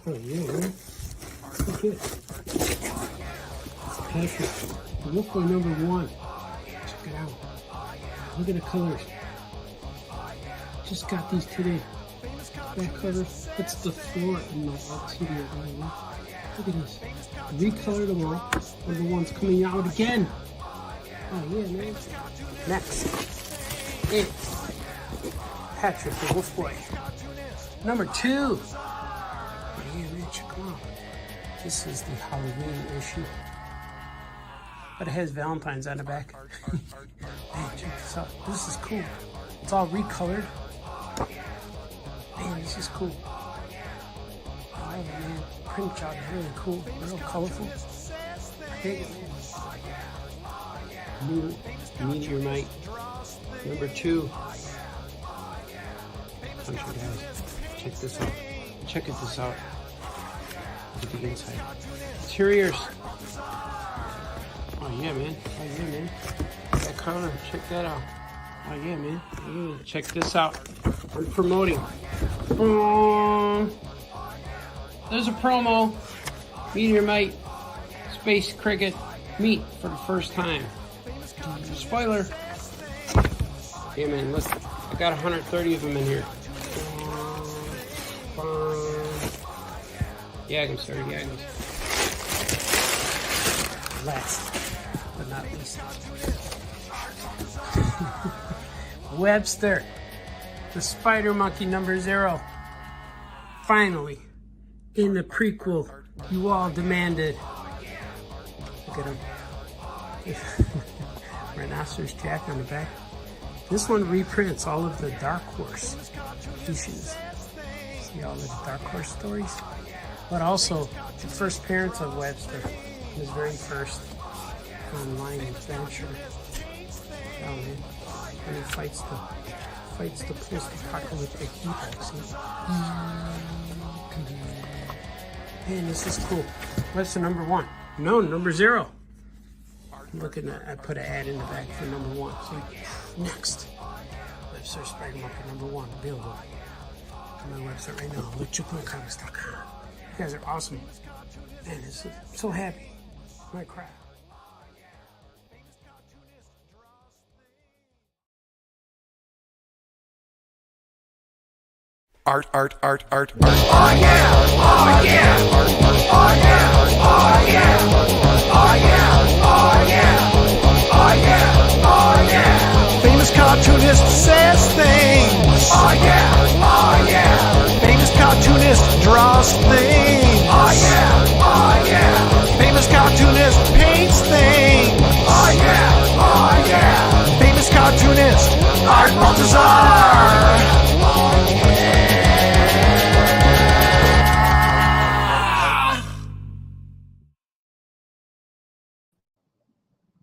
Oh yeah, man. Look at Patrick. Look for number 1. Check it out. Look at the colors. Just got these today. That color. That's the floor in my LTD. Look at this. Recolored them all. Number 1's coming out again. Oh yeah, man. Next is Patrick the Wolf Boy. Number 2. Oh yeah, man. Check them out. This is the Halloween issue. But it has Valentine's on the back. Man, check this out. This is cool. It's all recolored. Man, this is cool. I love it, man. Print job is really cool. Real colorful. I dig it, man. Meteor MITE. Number 2. Bunch of guys. Check this out. Check this out. Look at the inside. Interiors. Oh yeah, man. Oh yeah, man. That color. Check that out. Oh yeah, man. Yeah. Check this out. I'm promoting. There's a promo. Meteor MITE Space Cricket meet for the first time. Spoiler. Yeah, man. Listen. I got 130 of them in here. Yagams, sorry, Yagams. Last but not least. Webster, the Spider Monkey number 0. Finally, in the prequel you all demanded. Look at him. Rhinoceros Jack on the back. This one reprints all of the Dark Horse issues. See all the Dark Horse stories? But also the first appearance of Webster, his very first online adventure. Oh man. And he fights the post-apocalyptic people, see? Man, this is cool. What's the number 1? No, number 0. Looking at, I put an ad in the back for number 1. See? Next. Webster Spider Monkey number 1 available on my website right now. LuchaComics.com. You guys are awesome. Man, I'm so happy. I might cry. Art. Oh yeah! Oh yeah! Oh yeah! Oh yeah! Oh yeah! Oh yeah! Oh yeah! Oh yeah! Famous cartoonist says things. Oh yeah! Oh yeah! Famous cartoonist draws things. Oh yeah! Oh yeah! Famous cartoonist paints things. Oh yeah! Oh yeah! Famous cartoonist Art Baltazar.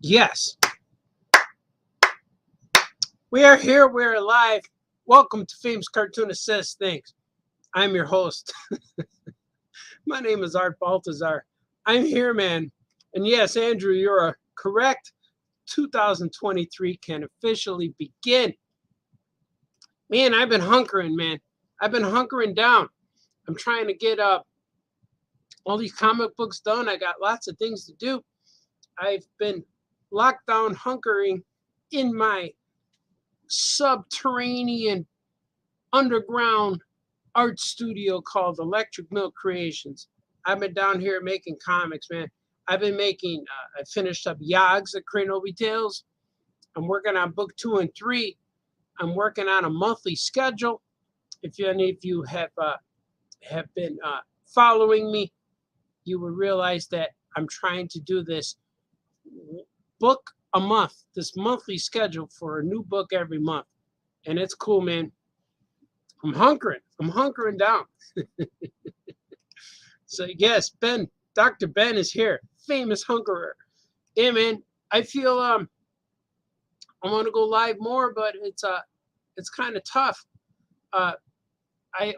Yes. We are here. We're live. Welcome to Famous Cartoonist Says Things. I'm your host. My name is Art Baltazar. I'm here, man. And yes, Andrew, you're correct. 2023 can officially begin. Man, I've been hunkering, man. I've been hunkering down. I'm trying to get all these comic books done. I got lots of things to do. I've been locked down, hunkering in my subterranean underground art studio called Electric Milk Creations. I've been down here making comics, man. I've been making, I finished up Yogs at Cranobi Tales. I'm working on book 2 and 3. I'm working on a monthly schedule. If any of you have been following me, you will realize that I'm trying to do this book a month, this monthly schedule for a new book every month. And it's cool, man. I'm hunkering down. So yes, Dr. Ben is here, famous hunkerer. Yeah, man, I feel I want to go live more, but it's kind of tough. I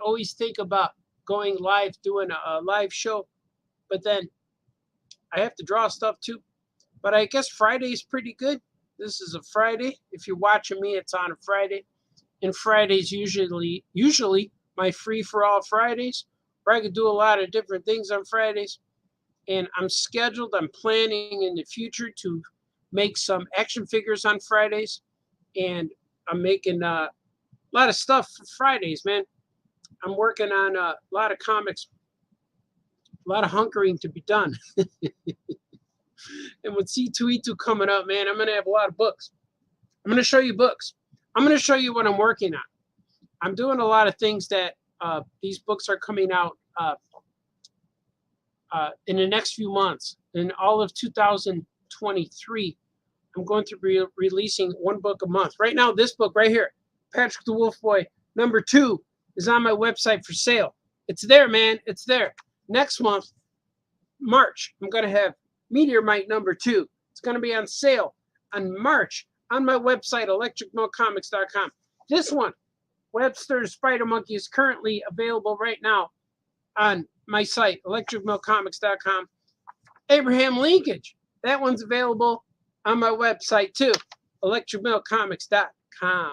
always think about going live, doing a live show, but then I have to draw stuff too. But I guess Friday's pretty good. This is a Friday. If you're watching me, it's on a Friday. And Fridays usually my free-for-all Fridays, where I could do a lot of different things on Fridays. And I'm planning in the future to make some action figures on Fridays. And I'm making a lot of stuff for Fridays, man. I'm working on a lot of comics, a lot of hunkering to be done. And with C2E2 coming up, man, I'm going to have a lot of books. I'm going to show you books. I'm going to show you what I'm working on. I'm doing a lot of things that these books are coming out in the next few months. In all of 2023, I'm going to be releasing one book a month. Right now, this book right here, Patrick the Wolf Boy, #2, is on my website for sale. It's there, man. It's there. Next month, March, I'm going to have METEOR MITE #2. It's going to be on sale on March on my website, electricmillcomics.com. This one, Webster's Spider Monkey, is currently available right now on my site, electricmillcomics.com. Abraham Linkage, that one's available on my website too, electricmillcomics.com.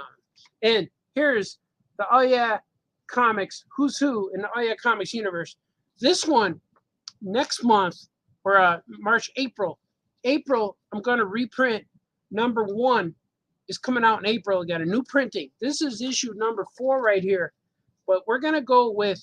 And here's the Oh Yeah Comics, Who's Who in the Oh Yeah Comics universe. This one, next month, or March, April, I'm going to reprint #1. Is coming out in April again, a new printing. This is issue #4 right here. But we're going to go with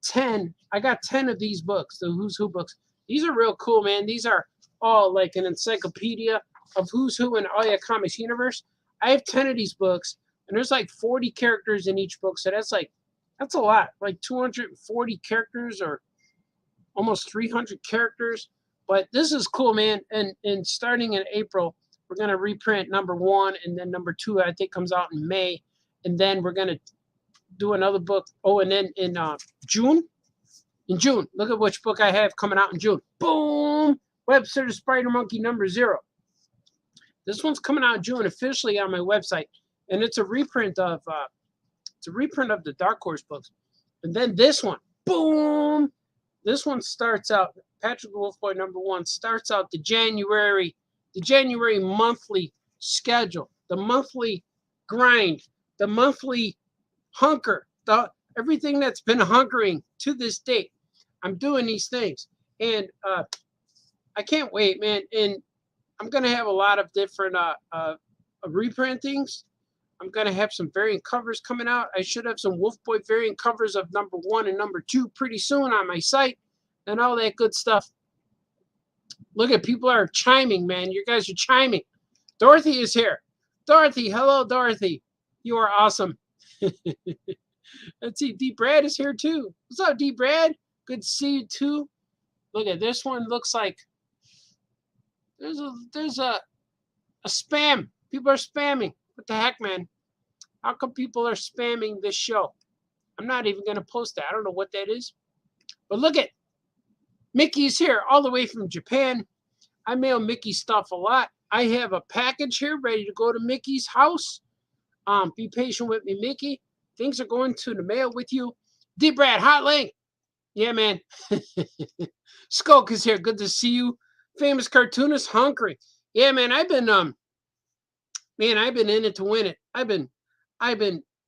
10. I got 10 of these books, the Who's Who books. These are real cool, man. These are all like an encyclopedia of Who's Who in the Oh Yeah Comics universe. I have 10 of these books, and there's like 40 characters in each book. So that's a lot, like 240 characters or almost 300 characters. But this is cool, man. And starting in April, we're going to reprint #1, and then #2, I think, comes out in May. And then we're going to do another book. Oh, and then in June, look at which book I have coming out in June. Boom! Webster the Spider Monkey #0. This one's coming out in June officially on my website, and it's a reprint of the Dark Horse books. And then this one, boom! This one starts out, Patrick the Wolf Boy #1 starts out the January monthly schedule, the monthly grind, the monthly hunker, everything that's been hunkering to this date. I'm doing these things, and I can't wait, man. And I'm gonna have a lot of different reprintings. I'm gonna have some variant covers coming out. I should have some Wolf Boy variant covers of #1 and #2 pretty soon on my site, and all that good stuff. Look at, people are chiming, man. You guys are chiming. Dorothy is here. Dorothy, hello, Dorothy. You are awesome. Let's see, D. Brad is here too. What's up, D. Brad? Good to see you too. Look at this one. Looks like there's a spam. People are spamming. What the heck, man? How come people are spamming this show? I'm not even gonna post that. I don't know what that is. But look at Mickey's here all the way from Japan. I mail Mickey stuff a lot. I have a package here ready to go to Mickey's house. Be patient with me, Mickey. Things are going to the mail with you. D. Brad, hot link. Yeah, man. Skulk is here. Good to see you. Famous cartoonist, Hunkry. Yeah, man. I've been in it to win it. I've been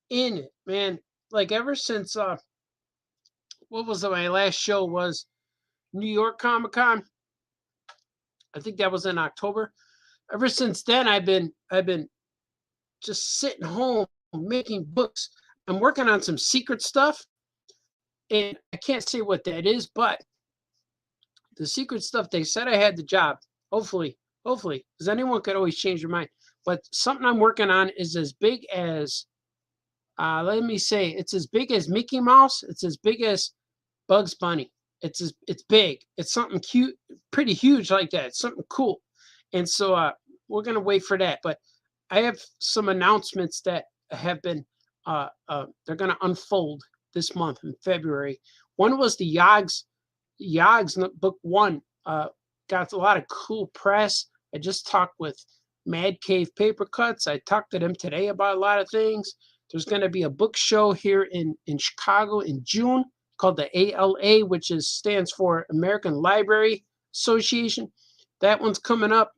in it, man. Like ever since what was it? My last show was New York Comic Con. I think that was in October. Ever since then, I've been just sitting home making books. I'm working on some secret stuff, and I can't say what that is, but the secret stuff, they said I had the job. Hopefully, because anyone could always change their mind. But something I'm working on is as big as, let me say, it's as big as Mickey Mouse. It's as big as Bugs Bunny. It's big. It's something cute, pretty huge like that. It's something cool. And so we're going to wait for that. But I have some announcements that have been, they're going to unfold this month in February. One was the Yogs book 1. Got a lot of cool press. I just talked with Mad Cave Paper Cuts. I talked to them today about a lot of things. There's going to be a book show here in Chicago in June called the ALA, which stands for American Library Association. That one's coming up.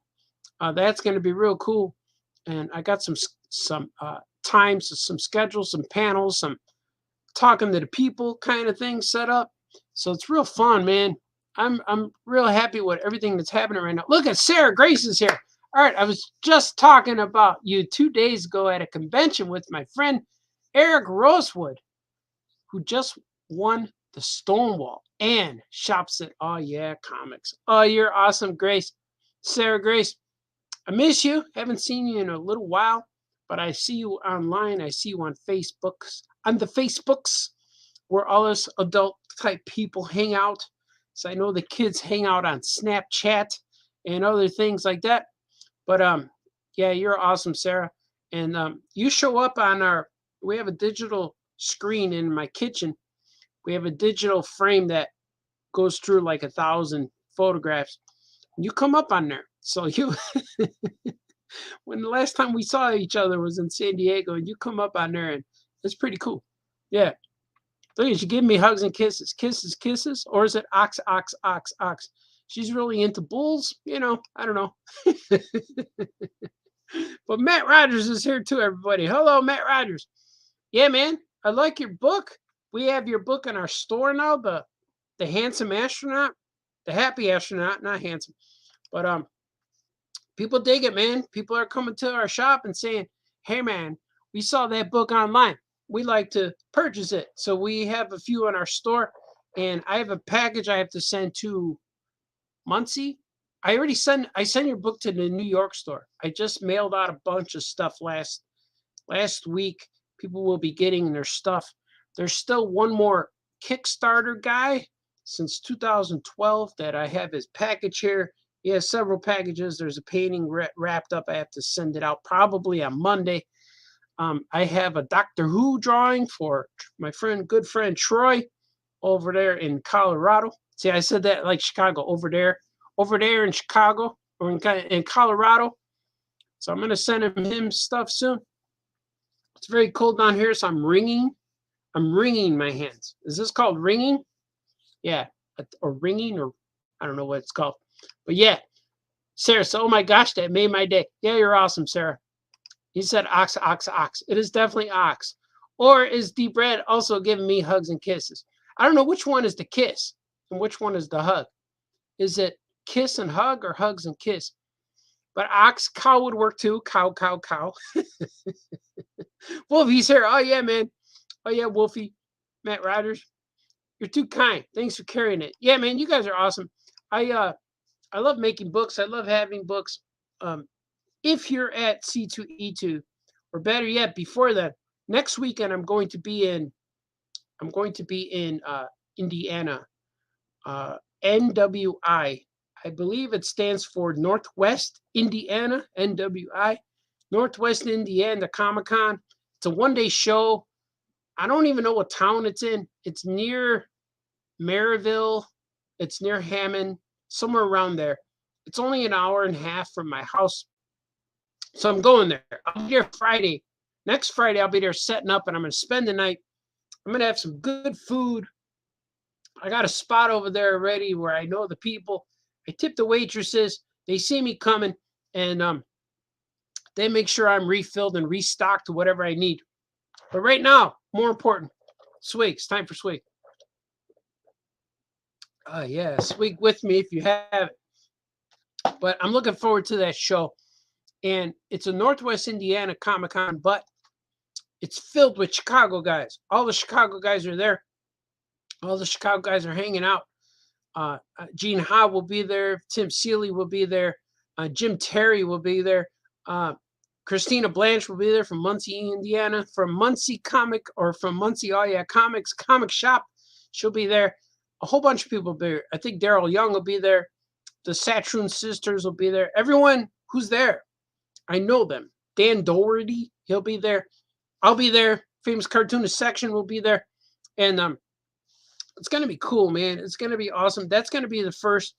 That's going to be real cool. And I got some times, some schedules, some panels, some talking to the people kind of thing set up. So it's real fun, man. I'm real happy with everything that's happening right now. Look at Sarah Grace is here. All right, I was just talking about you 2 days ago at a convention with my friend Eric Rosewood, who just won the Stonewall and shops at Oh Yeah Comics. Oh, you're awesome, Grace. Sarah Grace, I miss you. Haven't seen you in a little while, but I see you online. I see you on Facebooks, on the Facebooks where all us adult type people hang out. So I know the kids hang out on Snapchat and other things like that. But yeah, you're awesome, Sarah. And you show up on our. We have a digital screen in my kitchen. We have a digital frame that goes through like 1,000 photographs. You come up on there. So you, when the last time we saw each other was in San Diego, and you come up on there, and it's pretty cool. Yeah. Please, you give me hugs and kisses, kisses, kisses, or is it ox, ox, ox, ox? She's really into bulls, you know. I don't know. But Matt Rogers is here too, everybody. Hello, Matt Rogers. Yeah, man, I like your book. We have your book in our store now. The handsome astronaut, the happy astronaut, not handsome, but people dig it, man. People are coming to our shop and saying, "Hey, man, we saw that book online. We like to purchase it." So we have a few in our store, and I have a package I have to send to Muncie. I sent your book to the New York store. I just mailed out a bunch of stuff last week. People will be getting their stuff. There's still one more Kickstarter guy since 2012 that I have his package here. He has several packages. There's a painting wrapped up. I have to send it out probably on Monday. I have a Doctor Who drawing for my good friend Troy over there in Colorado. See, I said that like Chicago, over there in Chicago or in Colorado. So I'm going to send him stuff soon. It's very cold down here, so I'm wringing my hands. Is this called ringing? Yeah, or ringing, or I don't know what it's called. But yeah, Sarah, so oh my gosh, that made my day. Yeah, you're awesome, Sarah. He said ox, ox, ox. It is definitely ox. Or is Deep Red also giving me hugs and kisses? I don't know which one is the kiss and which one is the hug. Is it kiss and hug or hugs and kiss? But ox, cow would work too. Cow, cow, cow. Wolfie's here. Oh yeah, man. Oh yeah, Wolfie. Matt Rogers. You're too kind. Thanks for carrying it. Yeah, man, you guys are awesome. I love making books. I love having books. If you're at C2E2, or better yet, before that, next weekend I'm going to be in Indiana. NWI. I believe it stands for Northwest Indiana, NWI. Northwest Indiana Comic Con. It's a one-day show. I don't even know what town it's in. It's near Maryville. It's near Hammond, somewhere around there. It's only an hour and a half from my house. So I'm going there. I'll be there Friday. Next Friday, I'll be there setting up, and I'm going to spend the night. I'm going to have some good food. I got a spot over there already where I know the people. I tip the waitresses. They see me coming, and they make sure I'm refilled and restocked to whatever I need. But right now, more important, swig. It's time for swig. Yeah, swig with me if you have it. But I'm looking forward to that show. And it's a Northwest Indiana Comic Con, but it's filled with Chicago guys. All the Chicago guys are there. All the Chicago guys are hanging out. Gene Ha will be there. Tim Seeley will be there. Jim Terry will be there. Christina Blanche will be there from Muncie, Indiana. From Muncie Comic, or from Muncie Oh Yeah Comics Comic Shop. She'll be there. A whole bunch of people will be there. I think Daryl Young will be there. The Satroon sisters will be there. Everyone who's there, I know them. Dan Doherty, he'll be there. I'll be there. Famous Cartoonist section will be there. And it's going to be cool, man. It's going to be awesome. That's going to be the first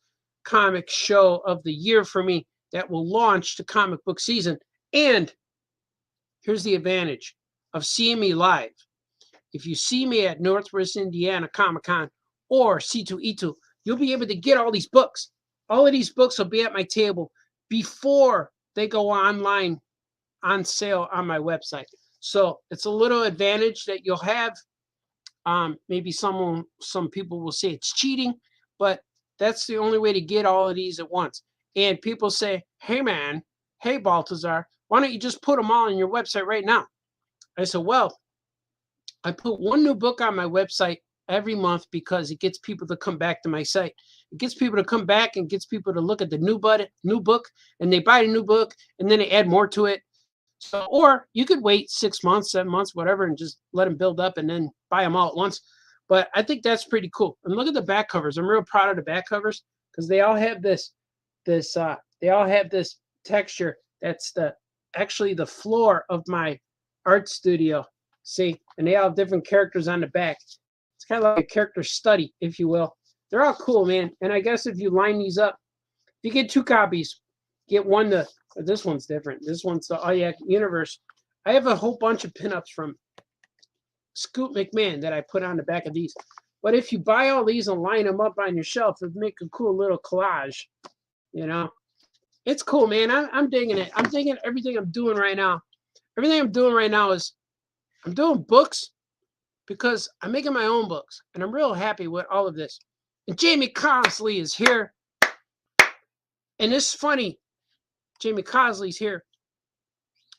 comic show of the year for me that will launch the comic book season. And here's the advantage of seeing me live. If you see me at Northwest Indiana Comic Con or C2E2, you'll be able to get all these books. All of these books will be at my table before they go online on sale on my website. So it's a little advantage that you'll have. Maybe some people will say it's cheating, but that's the only way to get all of these at once. And people say, hey man, hey Baltazar, why don't you just put them all on your website right now? I said, well, I put one new book on my website every month because it gets people to come back to my site. It gets people to come back and gets people to look at the new book, and they buy the new book, and then they add more to it. So, or you could wait 6 months, 7 months, whatever, and just let them build up and then buy them all at once. But I think that's pretty cool. And look at the back covers. I'm real proud of the back covers because they all have this texture. That's actually the floor of my art studio. See, and they all have different characters on the back. It's kind of like a character study, if you will. They're all cool, man. And I guess if you line these up, if you get 2 copies, get one to, this one's different. This one's the Oh Yeah Universe. I have a whole bunch of pinups from Scoot McMahon that I put on the back of these. But if you buy all these and line them up on your shelf, it'd make a cool little collage, you know? It's cool, man. I'm digging it. I'm digging everything I'm doing right now. Everything I'm doing right now is I'm doing books because I'm making my own books, and I'm real happy with all of this. And Jamie Cosley is here. And this is funny. Jamie Cosley's here.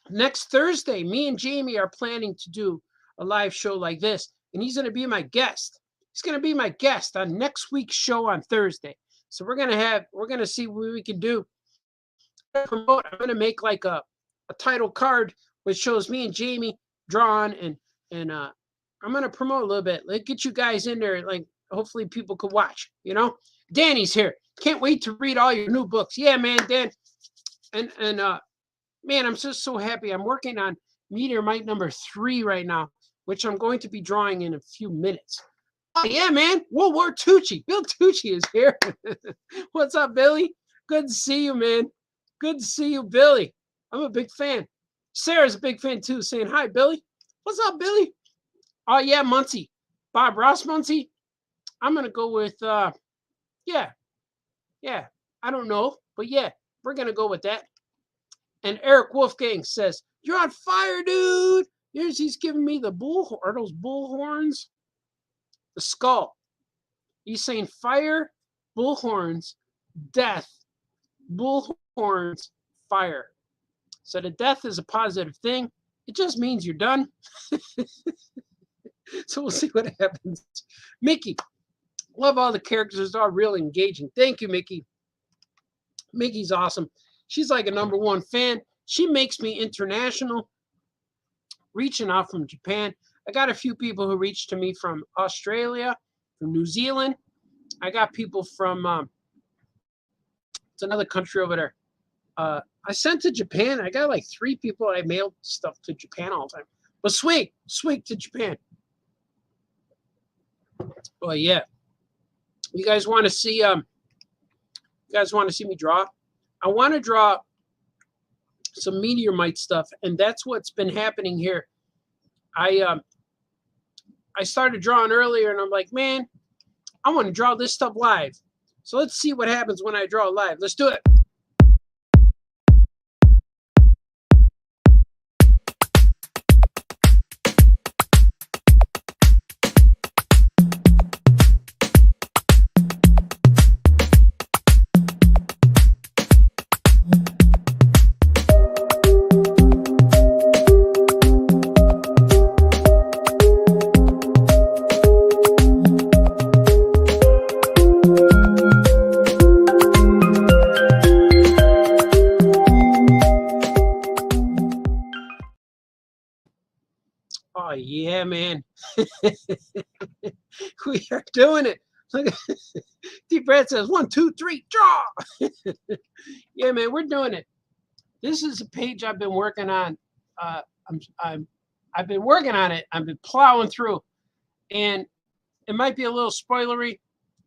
Next Thursday, me and Jamie are planning to do a live show like this, and he's going to be my guest. He's going to be my guest on next week's show on Thursday. So we're going to see what we can do. I'm going to make like a title card which shows me and Jamie drawn, and I'm going to promote a little bit. Let's get you guys in there. Like, hopefully people could watch, you know. Danny's here. Can't wait to read all your new books. Yeah, man, Dan. And man, I'm just so happy. I'm working on Meteor Mite number 3 right now, which I'm going to be drawing in a few minutes. Oh, yeah, man. World War Tucci. Bill Tucci is here. What's up, Billy? Good to see you, man. Good to see you, Billy. I'm a big fan. Sarah's a big fan, too, saying, hi, Billy. What's up, Billy? Oh, yeah, Muncie. Bob Ross Muncie. I'm going to go with, yeah. I don't know, but yeah, we're going to go with that. And Eric Wolfgang says, you're on fire, dude. He's giving me the are those bull horns? The skull. He's saying fire, bull horns, death, bull horns, fire. So the death is a positive thing. It just means you're done. So we'll see what happens. Mickey, love all the characters. They're all real engaging. Thank you, Mickey. Mickey's awesome. She's like a #1 fan. She makes me international, reaching out from Japan. I got a few people who reached to me from Australia, from New Zealand. I got people from, it's another country over there. I sent to Japan. I got like 3 people I mailed stuff to Japan all the time. But swing to Japan. Well, yeah. You guys want to see me draw? I want to draw some Meteor Mite stuff, and that's what's been happening here. I started drawing earlier, and I'm like, man, I want to draw this stuff live. So let's see what happens when I draw live. Let's do it. Oh, yeah, man. We are doing it. Look at Deep Brad says 1, 2, 3, draw. Yeah, man, we're doing it. This is a page I've been working on. I've been working on it. I've been plowing through, and it might be a little spoilery,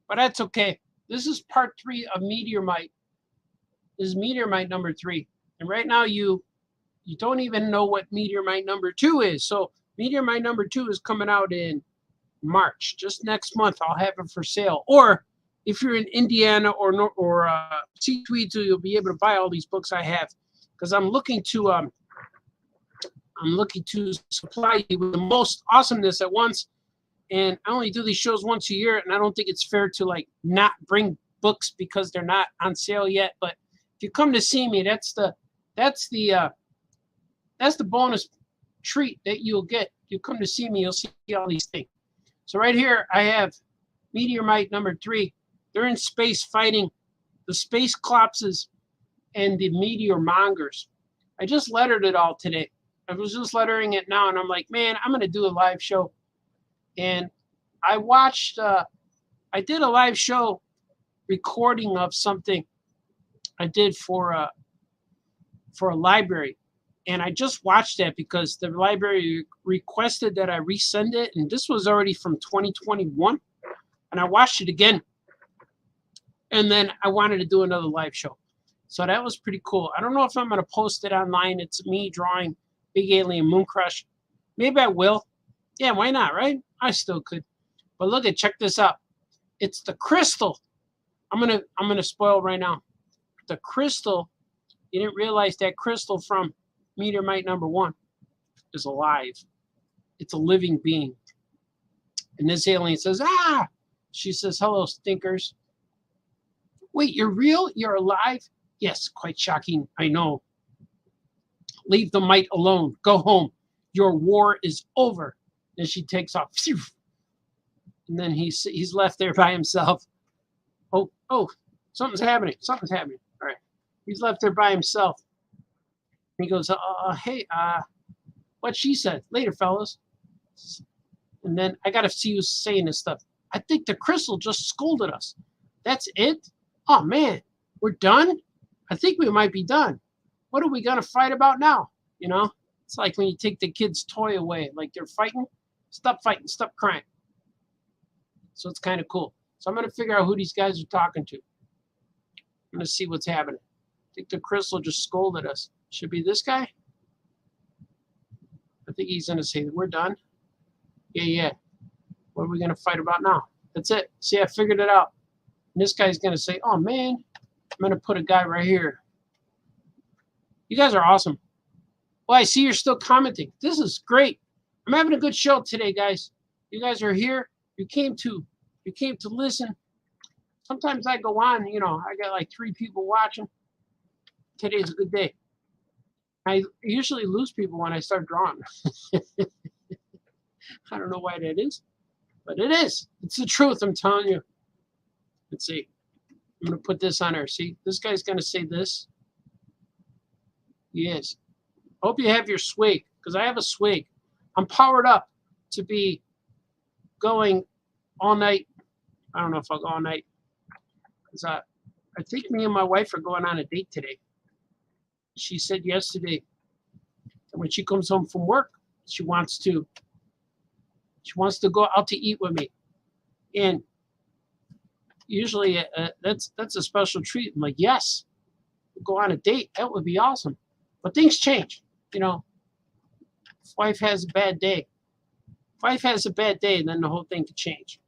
but that's okay. This is part 3 of Meteor Mite. This is Meteor Mite number 3, and right now you don't even know what Meteor Mite number 2 is. So Meteor Mite number 2 is coming out in March. Just next month, I'll have it for sale. Or if you're in Indiana or C-Tweed, you'll be able to buy all these books I have, because I'm looking to supply you with the most awesomeness at once. And I only do these shows once a year, and I don't think it's fair to like not bring books because they're not on sale yet. But if you come to see me, that's the bonus treat that you'll get. You come to see me, you'll see all these things. So right here, I have Meteor MITE number 3. They're in space fighting the space clopses and the meteor mongers. I just lettered it all today. I was just lettering it now, and I'm like, man, I'm going to do a live show. And I watched, I did a live show recording of something I did for a library. And I just watched that because the library requested that I resend it. And this was already from 2021. And I watched it again. And then I wanted to do another live show. So that was pretty cool. I don't know if I'm going to post it online. It's me drawing Big Alien Moon Crush. Maybe I will. Yeah, why not, right? I still could. But look at, check this out. It's the crystal. I'm gonna spoil right now. The crystal, you didn't realize that crystal from Meteor MITE number 1 is alive. It's a living being. And this alien says, ah! She says, hello, stinkers. Wait, you're real? You're alive? Yes, quite shocking, I know. Leave the MITE alone. Go home. Your war is over. And she takes off. And then he's left there by himself. Oh, something's happening. Something's happening. All right. He's left there by himself. He goes, hey, what she said. Later, fellas. And then I got to see who's saying this stuff. I think the crystal just scolded us. That's it? Oh, man. We're done? I think we might be done. What are we going to fight about now? You know? It's like when you take the kid's toy away. Like they're fighting. Stop fighting. Stop crying. So it's kind of cool. So I'm going to figure out who these guys are talking to. I'm going to see what's happening. I think the crystal just scolded us. Should be this guy. I think he's going to say, we're done. Yeah. What are we going to fight about now? That's it. See, I figured it out. And this guy's going to say, oh, man, I'm going to put a guy right here. You guys are awesome. Well, I see you're still commenting. This is great. I'm having a good show today, guys. You guys are here. You came to listen. Sometimes I go on, you know, I got like 3 people watching. Today's a good day. I usually lose people when I start drawing. I don't know why that is, but it is. It's the truth, I'm telling you. Let's see. I'm going to put this on there. See, this guy's going to say this. Yes. Hope you have your swig, because I have a swig. I'm powered up to be going all night. I don't know if I'll go all night. Because I think me and my wife are going on a date today. She said yesterday that when she comes home from work, she wants to go out to eat with me. And usually that's a special treat. I'm like, yes, we'll go on a date. That would be awesome. But things change. You know, if wife has a bad day. If wife has a bad day, then the whole thing could change.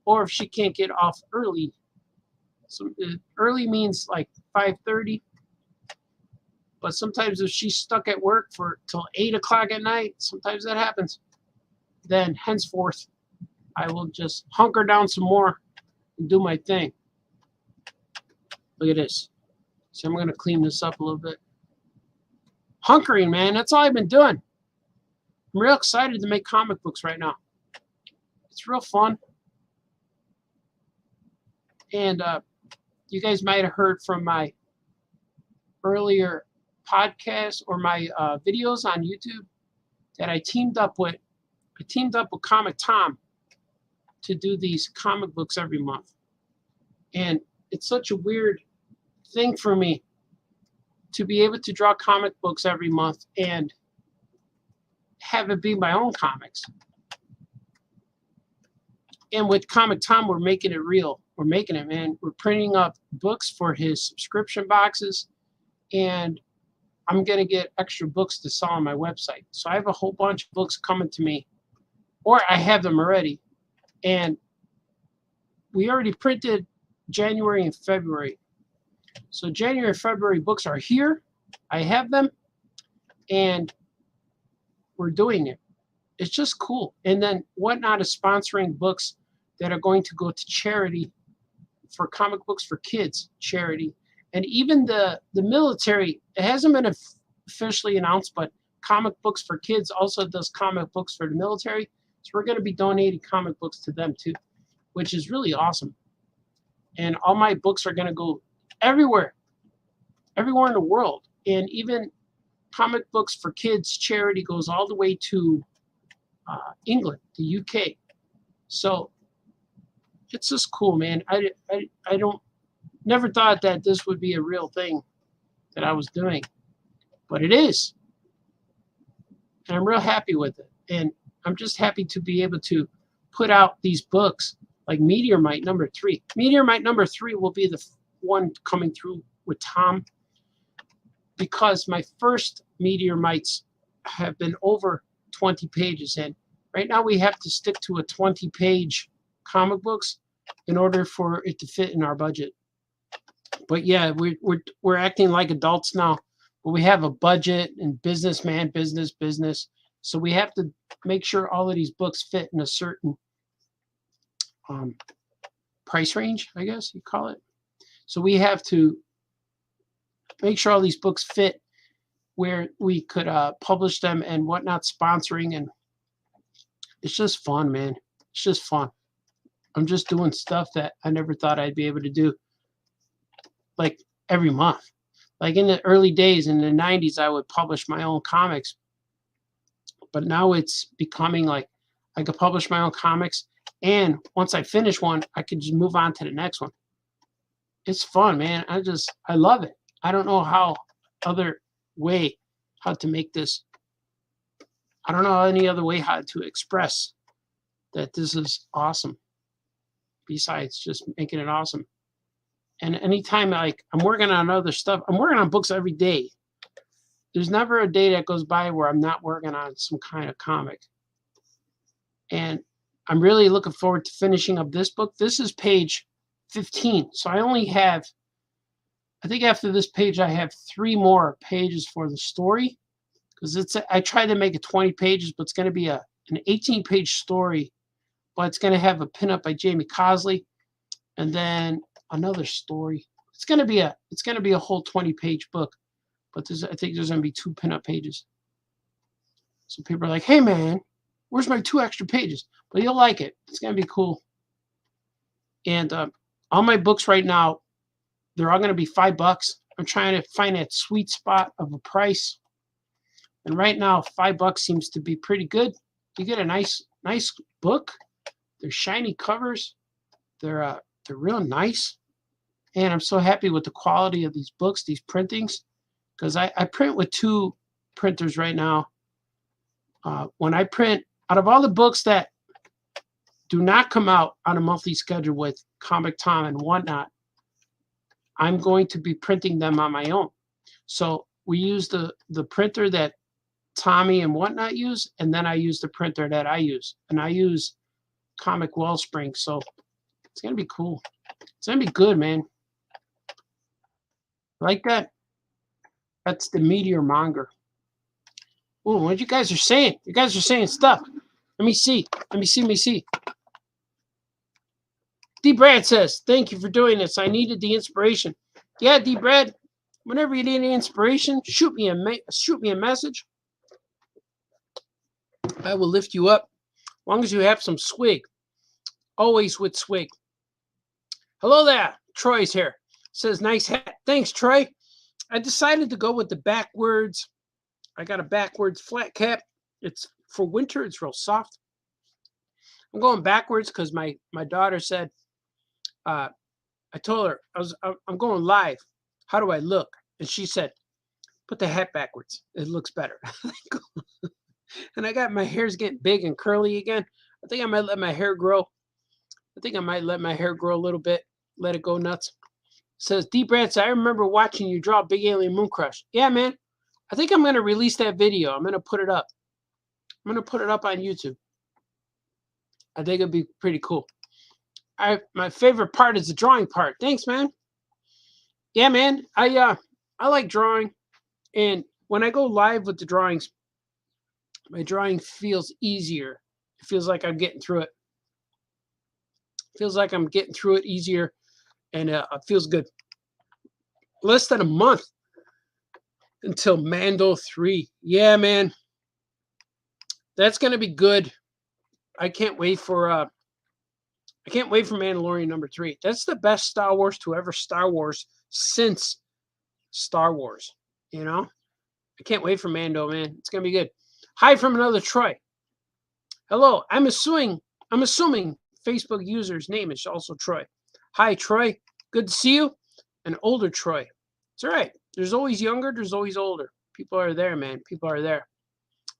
Or if she can't get off early. So early means like 5:30. But sometimes if she's stuck at work till 8 o'clock at night, sometimes that happens. Then henceforth, I will just hunker down some more and do my thing. Look at this. So I'm going to clean this up a little bit. Hunkering, man. That's all I've been doing. I'm real excited to make comic books right now. It's real fun. And you guys might have heard from my earlier podcast or my videos on YouTube that I teamed up with Comic Tom to do these comic books every month. And it's such a weird thing for me to be able to draw comic books every month and have it be my own comics. And with Comic Tom, we're making it real. We're making it, man. We're printing up books for his subscription boxes, and I'm going to get extra books to sell on my website. So I have a whole bunch of books coming to me, or I have them already. And we already printed January and February. So January and February books are here. I have them, and we're doing it. it's just cool. And then Whatnot is sponsoring books that are going to go to charity for comic books for kids charity. And even the military, it hasn't been officially announced, but Comic Books for Kids also does comic books for the military. So we're going to be donating comic books to them too, which is really awesome. And all my books are going to go everywhere in the world. And even Comic Books for Kids charity goes all the way to England, the UK. So it's just cool, man. I don't never thought that this would be a real thing that I was doing, but it is. And I'm real happy with it. And I'm just happy to be able to put out these books like Meteor Mite #3. Meteor Mite #3 will be the one coming through with Tom, because my first Meteor Mites have been over 20 pages. And right now we have to stick to a 20-page comic books in order for it to fit in our budget. But yeah, we're acting like adults now. But we have a budget and business. So we have to make sure all of these books fit in a certain price range, I guess you call it. So we have to make sure all these books fit where we could publish them and Whatnot sponsoring. And it's just fun, man. It's just fun. I'm just doing stuff that I never thought I'd be able to do, like every month. Like in the early days, in the 90s, I would publish my own comics. But now it's becoming like I could publish my own comics. And once I finish one, I could just move on to the next one. It's fun, man. I love it. I don't know how to make this. I don't know any other way how to express that this is awesome, besides just making it awesome. And anytime like I'm working on other stuff, I'm working on books every day. There's never a day that goes by where I'm not working on some kind of comic. And I'm really looking forward to finishing up this book. This is page 15. So I only have, I think after this page, I have 3 more pages for the story. Because I tried to make it 20 pages, but it's going to be an 18-page story. But it's going to have a pinup by Jamie Cosley, and then another story. It's going to be a whole 20-page book, but I think there's going to be 2 pinup pages. So people are like, "Hey man, where's my 2 extra pages?" But you'll like it. It's going to be cool. And all my books right now, they're all going to be $5. I'm trying to find that sweet spot of a price. And right now, $5 seems to be pretty good. You get a nice book. They're shiny covers. They're real nice. And I'm so happy with the quality of these books, these printings, because I print with 2 printers right now. When I print, out of all the books that do not come out on a monthly schedule with Comic Tom and Whatnot, I'm going to be printing them on my own. So we use the printer that Tommy and Whatnot use, and then I use the printer that I use. And I use Comic Wellspring, so it's going to be cool. It's going to be good, man. Like that. That's the Meteor Monger. Oh, what you guys are saying? You guys are saying stuff. Let me see. D. Brad says, "Thank you for doing this. I needed the inspiration." Yeah, D. Brad. Whenever you need any inspiration, shoot me a message. I will lift you up, as long as you have some swig. Always with swig. Hello there. Troy's here. Says, "Nice hat." Thanks, Troy. I decided to go with the backwards. I got a backwards flat cap. It's for winter. It's real soft. I'm going backwards because my daughter said, I told her, I'm going live. How do I look? And she said, "Put the hat backwards. It looks better." And I got my hair's getting big and curly again. I think I might let my hair grow. A little bit. Let it go nuts. Says D. Brad, "I remember watching you draw Big Alien Moon Crush." Yeah, man. I think I'm going to release that video. I'm going to put it up. I'm going to put it up on YouTube. I think it'd be pretty cool. My favorite part is the drawing part. Thanks, man. Yeah, man. I like drawing, and when I go live with the drawings, My drawing feels easier. It feels like I'm getting through it. Feels like I'm getting through it easier, and it feels good. Less than a month until Mando 3. Yeah, man. That's gonna be good. I can't wait for Mandalorian number 3. That's the best Star Wars to ever Star Wars since Star Wars. You know? I can't wait for Mando, man. It's gonna be good. Hi from another Troy. Hello. I'm assuming Facebook user's name is also Troy. Hi, Troy. Good to see you. An older Troy. It's all right. There's always younger, there's always older. People are there, man. People are there.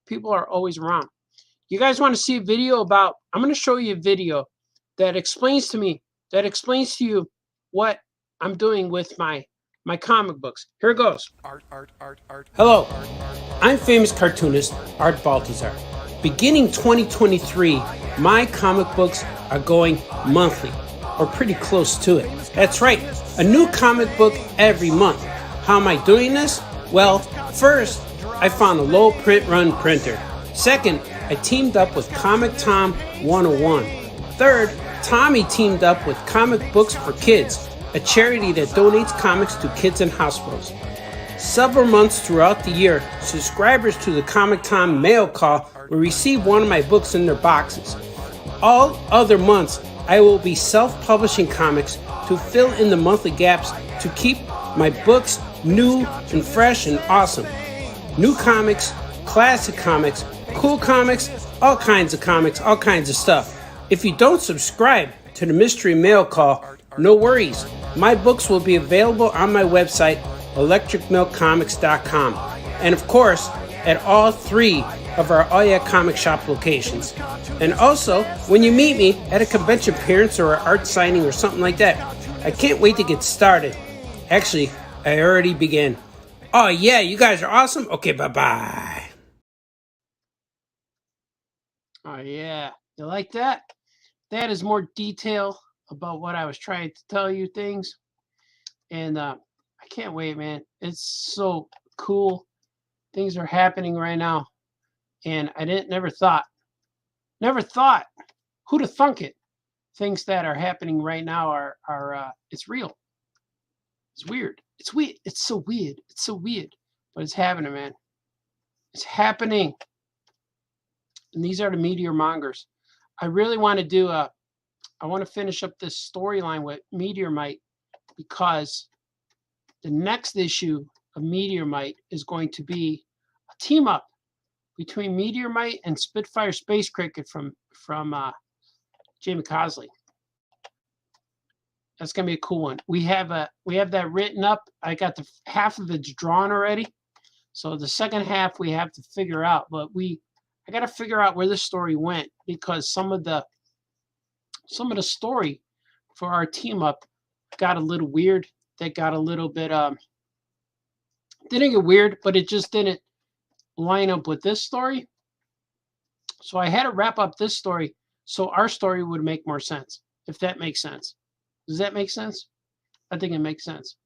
People are always around. You guys want to see a video about, I'm going to show you a video that explains to you what I'm doing with my comic books. Here it goes. Hello, I'm famous cartoonist Art Baltazar. Beginning 2023, my comic books are going monthly, or pretty close to it. That's right, a new comic book every month. How am I doing this? Well, first, I found a low print run printer. Second, I teamed up with Comic Tom 101. Third, Tommy teamed up with Comic Books for Kids, a charity that donates comics to kids in hospitals. Several months throughout the year, subscribers to the Comic Tom mail call will receive one of my books in their boxes. All other months, I will be self-publishing comics to fill in the monthly gaps to keep my books new and fresh and awesome. New comics, classic comics, cool comics, all kinds of stuff. If you don't subscribe to the mystery mail call, no worries. My books will be available on my website, electricmilkcomics.com. And of course, at all 3 of our Oh Yeah Comic Shop locations. And also, when you meet me at a convention appearance or an art signing or something like that, I can't wait to get started. Actually, I already began. Oh yeah, you guys are awesome? Okay, bye-bye. Oh yeah, you like that? That is more detail about what I was trying to tell you things. And I can't wait, man. It's so cool. Things are happening right now. And I never thought, who'd have thunk it? Things that are happening right now are it's real. It's weird. It's weird. It's so weird. It's so weird. But it's happening, man. It's happening. And these are the meteor mongers. I really want to do I want to finish up this storyline with Meteor MITE, because the next issue of Meteor MITE is going to be a team up between Meteor MITE and Spitfire Space Cricket from Jamie Cosley. That's gonna be a cool one. We have that written up. I got the half of it drawn already. So the second half we have to figure out. But I got to figure out where this story went, because some of the story for our team up got a little weird. They got a little bit didn't get weird, but it just didn't line up with this story. So I had to wrap up this story so our story would make more sense, if that makes sense. Does that make sense? I think it makes sense.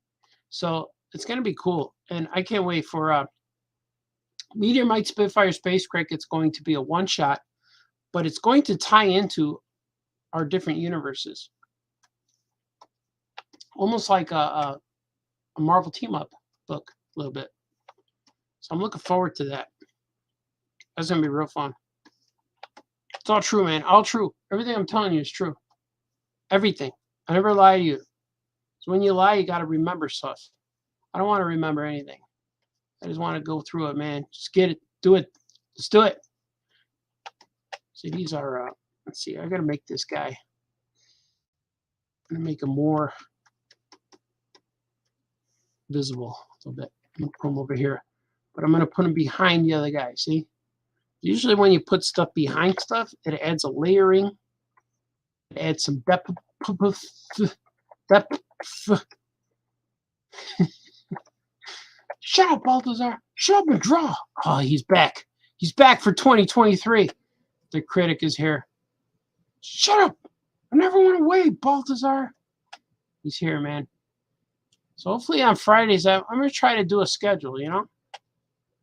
So it's going to be cool. And I can't wait for Meteor MITE Spitfire Space Cricket's going to be a one-shot, but it's going to tie into our different universes. Almost like a Marvel team-up book, a little bit. So I'm looking forward to that. That's going to be real fun. It's all true, man. All true. Everything I'm telling you is true. Everything. I never lie to you. So when you lie, you got to remember stuff. I don't want to remember anything. I just want to go through it, man. Just get it. Do it. Just do it. See, these are, let's see. I got to make this guy. I'm going to make him more visible a little bit. I'm going to put him over here. But I'm going to put him behind the other guy. See? Usually when you put stuff behind stuff, it adds a layering. It adds some depth. Shut up, Baltazar. Shut up and draw. Oh, he's back. He's back for 2023. The critic is here. Shut up. I never went away, Baltazar. He's here, man. So hopefully on Fridays, I'm going to try to do a schedule, you know?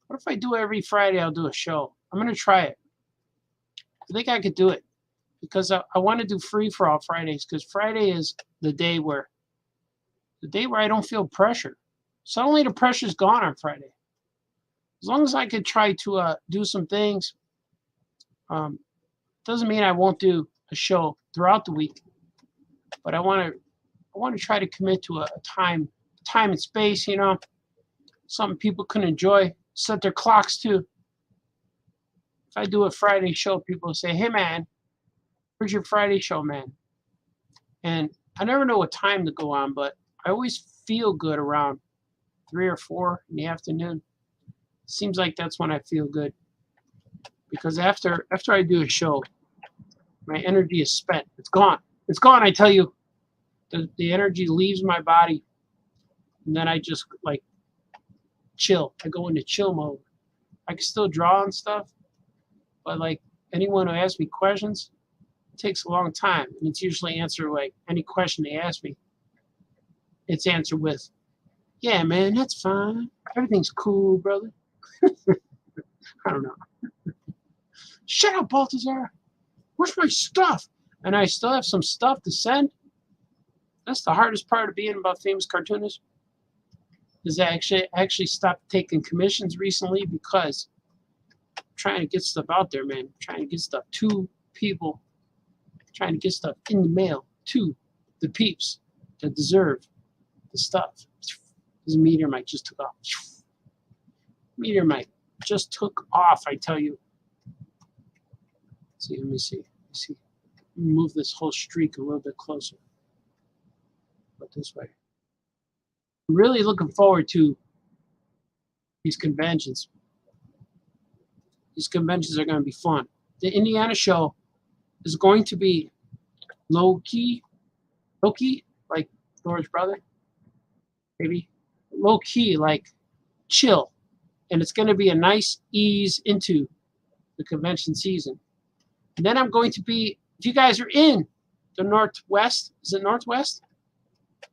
What if I do every Friday, I'll do a show? I'm gonna try it. I think I could do it because I want to do free for all Fridays, because Friday is the day where I don't feel pressure. Suddenly the pressure's gone on Friday. As long as I could try to do some things, doesn't mean I won't do a show throughout the week. But I want to try to commit to a time and space. You know, something people can enjoy, set their clocks to. If I do a Friday show, people say, "Hey man, where's your Friday show, man?" And I never know what time to go on, but I always feel good around 3 or 4 in the afternoon. Seems like that's when I feel good, because after I do a show, my energy is spent. It's gone. It's gone. I tell you, the energy leaves my body, and then I just like chill. I go into chill mode. I can still draw and stuff, but like anyone who asks me questions, it takes a long time, and it's usually answered like any question they ask me. It's answered with, "Yeah, man, that's fine. Everything's cool, brother." I don't know. Shut up, Baltazar. Where's my stuff? And I still have some stuff to send. That's the hardest part of being about famous cartoonists. Is I actually stopped taking commissions recently because I'm trying to get stuff out there, man. I'm trying to get stuff to people. I'm trying to get stuff in the mail to the peeps that deserve the stuff. This meteor mic just took off. Meteor mic just took off, I tell you. Let me see. Move this whole streak a little bit closer. But this way. I'm really looking forward to these conventions. These conventions are going to be fun. The Indiana show is going to be low-key, like Thor's brother, maybe. Low-key, like chill. And it's going to be a nice ease into the convention season. And then I'm going to be, if you guys are in the Northwest, is it Northwest?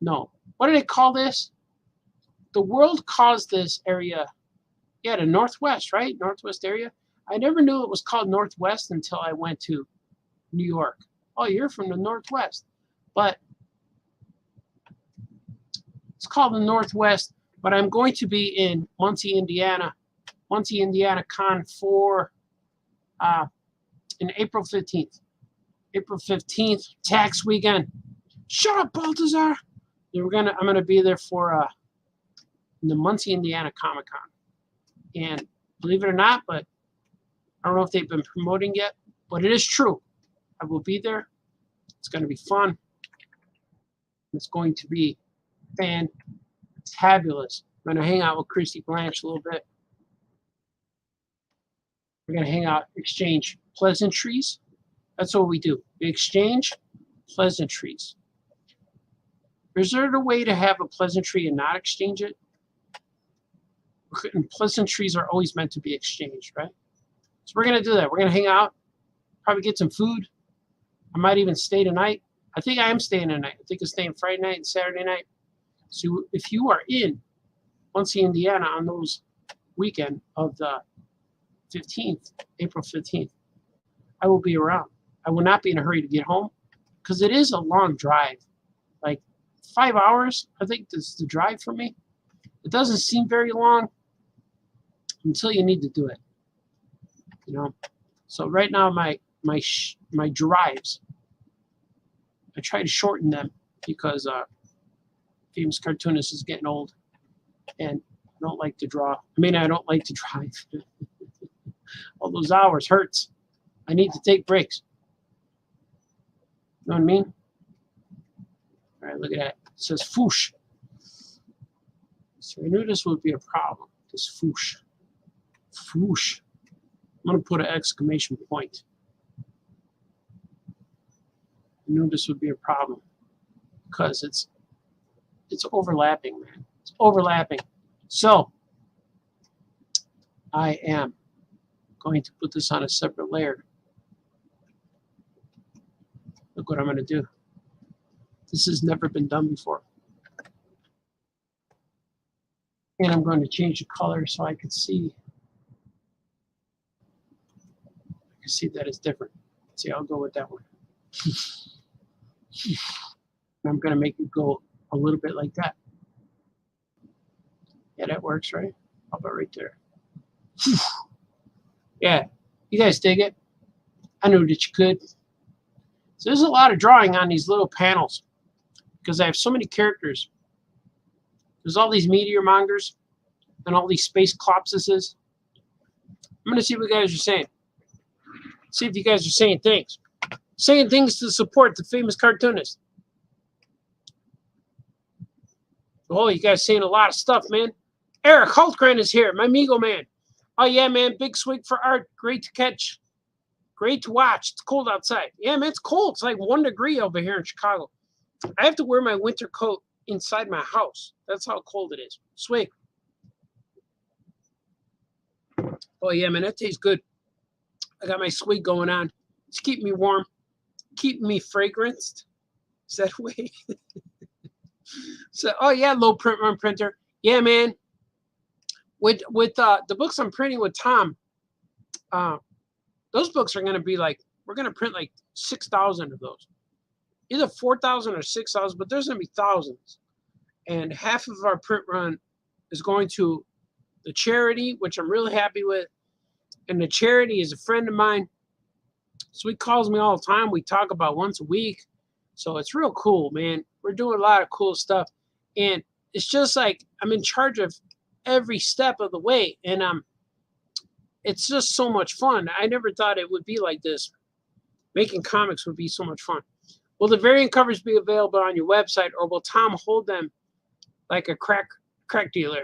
No. What do they call this? The world calls this area, yeah, the Northwest, right? Northwest area. I never knew it was called Northwest until I went to New York. Oh, you're from the Northwest. But it's called the Northwest, but I'm going to be in Muncie, Indiana Con for in April 15th. April 15th, tax weekend. Shut up, Baltazar. I'm gonna be there for the Muncie, Indiana Comic Con. And believe it or not, but I don't know if they've been promoting yet, but it is true. I will be there. It's gonna be fun. It's going to be fantabulous. I'm gonna hang out with Christy Blanche a little bit. We're gonna hang out, exchange pleasantries. That's what we do. We exchange pleasantries. Is there a way to have a pleasantry and not exchange it? And pleasantries are always meant to be exchanged, right? So we're gonna do that. We're gonna hang out, probably get some food. I might even stay tonight. I think I am staying tonight. I think I'm staying Friday night and Saturday night. So if you are in Muncie, Indiana on those weekend of the 15th, April 15th, I will be around. I will not be in a hurry to get home because it is a long drive. Like 5 hours, I think, is the drive for me. It doesn't seem very long until you need to do it. You know. So right now, my drives, I try to shorten them because famous cartoonist is getting old, and I don't like to draw. I mean, I don't like to drive. All those hours hurts. I need to take breaks. You know what I mean? All right, look at that. It says foosh. So I knew this would be a problem. This foosh. Foosh. I'm going to put an exclamation point. I knew this would be a problem because it's overlapping, man. It's overlapping. So I am going to put this on a separate layer. Look what I'm going to do. This has never been done before. And I'm going to change the color so I can see. see that it's different. See, I'll go with that one. I'm going to make it go a little bit like that. Yeah, that works, right? How about right there? Yeah, you guys dig it? I knew that you could. So there's a lot of drawing on these little panels because I have so many characters. There's all these meteor mongers and all these space clopsises. I'm going to see what you guys are saying. See if you guys are saying things. Saying things to support the famous cartoonist. Oh, you guys saying a lot of stuff, man. Eric Hultgren is here, my amigo man. Oh, yeah, man, big swig for art. Great to catch. Great to watch. It's cold outside. Yeah, man, it's cold. It's like 1 degree over here in Chicago. I have to wear my winter coat inside my house. That's how cold it is. Swig. Oh, yeah, man, that tastes good. I got my swig going on. It's keeping me warm. Keeping me fragranced. Is that way? So, oh, yeah, low print run printer. Yeah, man. With the books I'm printing with Tom, those books are going to be like, we're going to print like 6,000 of those. Either 4,000 or 6,000, but there's going to be thousands. And half of our print run is going to the charity, which I'm really happy with. And the charity is a friend of mine. So he calls me all the time. We talk about once a week. So it's real cool, man. We're doing a lot of cool stuff. And it's just like I'm in charge of every step of the way. And it's just so much fun. I never thought it would be like this. Making comics would be so much fun. Will the variant covers be available on your website, or will Tom hold them like a crack dealer,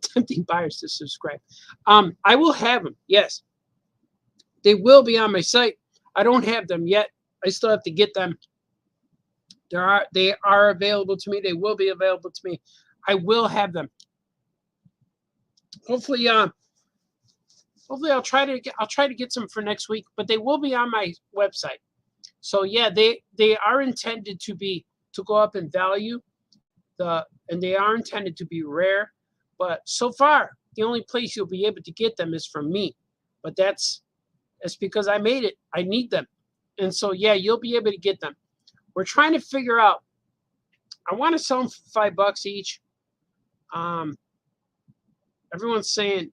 tempting buyers to subscribe? I will have them, yes. They will be on my site. I don't have them yet. I still have to get them. They are available to me. They will be available to me. I will have them. Hopefully, I'll try to get some for next week, but they will be on my website. So yeah, they are intended to go up in value, and they are intended to be rare. But so far, the only place you'll be able to get them is from me. But that's because I made it. I need them, and so yeah, you'll be able to get them. We're trying to figure out. I want to sell them for $5 each. Everyone's saying,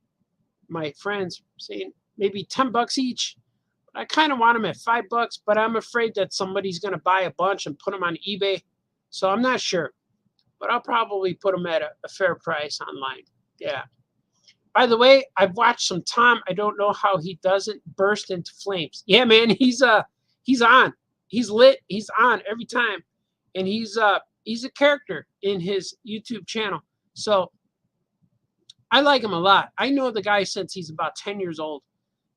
my friends saying maybe $10 each. I kind of want them at $5, but I'm afraid that somebody's going to buy a bunch and put them on eBay. So I'm not sure, but I'll probably put them at a fair price online. Yeah. By the way, I've watched some Tom. I don't know how he doesn't burst into flames. Yeah, man, he's on. He's lit. He's on every time, and he's a character in his YouTube channel. So I like him a lot. I know the guy since he's about 10 years old.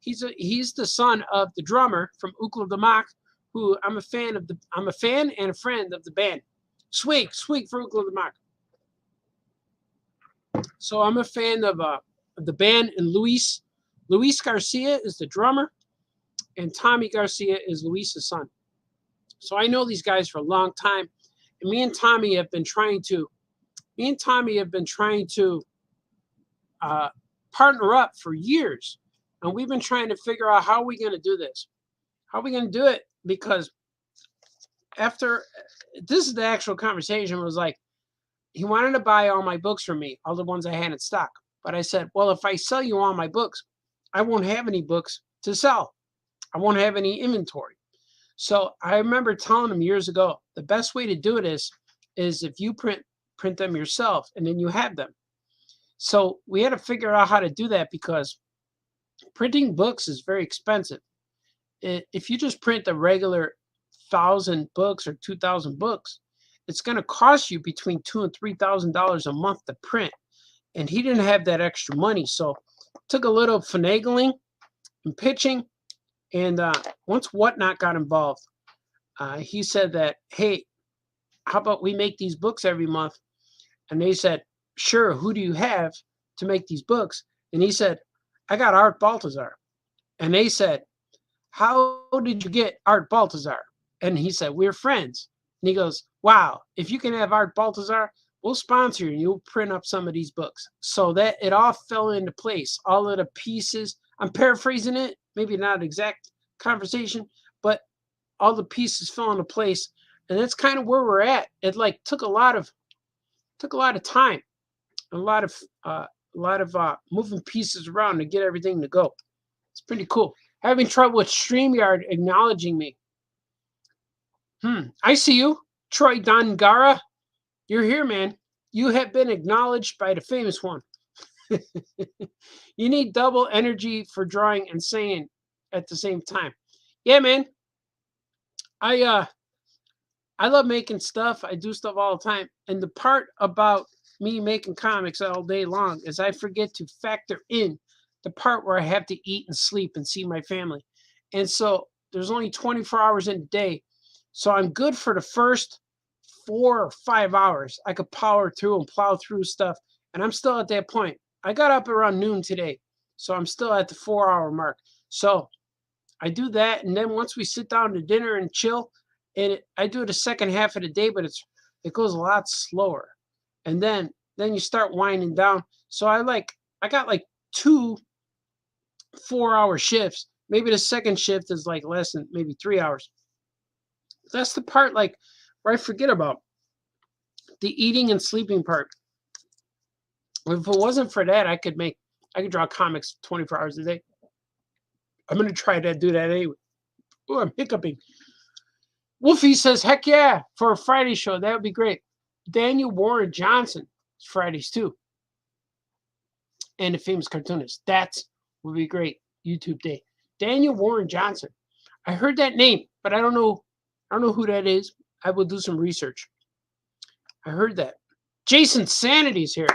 He's the son of the drummer from Ukla the Mock, who I'm a fan and a friend of the band. Swig for Ukla the Mock. So I'm a fan of the band, and Luis Garcia is the drummer, and Tommy Garcia is Luis's son. So I know these guys for a long time, and me and Tommy have been trying to partner up for years, and we've been trying to figure out how we're going to do this. How are we going to do it? Because after this is the actual conversation, was like, he wanted to buy all my books from me, all the ones I had in stock. But I said, well, if I sell you all my books, I won't have any books to sell. I won't have any inventory. So I remember telling him years ago, the best way to do it is if you print them yourself, and then you have them. So we had to figure out how to do that, because printing books is very expensive. If you just print the regular 1,000 books or 2,000 books, it's going to cost you between $2,000 and $3,000 a month to print. And he didn't have that extra money. So it took a little finagling and pitching. And once Whatnot got involved, he said that, hey, how about we make these books every month? And they said, sure, who do you have to make these books? And he said, I got Art Baltazar. And they said, how did you get Art Baltazar? And he said, we're friends. And he goes, wow, if you can have Art Baltazar, we'll sponsor you and you'll print up some of these books. So that it all fell into place. All of the pieces, I'm paraphrasing it, maybe not exact conversation, but all the pieces fell into place. And that's kind of where we're at. It like took a lot of time, a lot of moving pieces around to get everything to go. It's pretty cool. Having trouble with StreamYard acknowledging me. I see you, Troy Dongara. You're here, man. You have been acknowledged by the famous one. You need double energy for drawing and saying at the same time. Yeah, man. I love making stuff. I do stuff all the time. And the part about me making comics all day long is I forget to factor in the part where I have to eat and sleep and see my family. And so there's only 24 hours in a day. So I'm good for the first 4 or 5 hours. I could power through and plow through stuff. And I'm still at that point. I got up around noon today. So I'm still at the 4-hour mark. So I do that. And then once we sit down to dinner and chill, and I do it the second half of the day, but it goes a lot slower. And then you start winding down. So I got like 2 4-hour shifts. Maybe the second shift is like less than maybe 3 hours. That's the part like where I forget about the eating and sleeping part. If it wasn't for that, I could draw comics 24 hours a day. I'm gonna try to do that anyway. Oh, I'm hiccuping. Wolfie says, heck yeah, for a Friday show. That would be great. Daniel Warren Johnson, Fridays too. And the famous cartoonist. That would be great. YouTube day. Daniel Warren Johnson. I heard that name, but I don't know who that is. I will do some research. I heard that. Jason Sanity's here.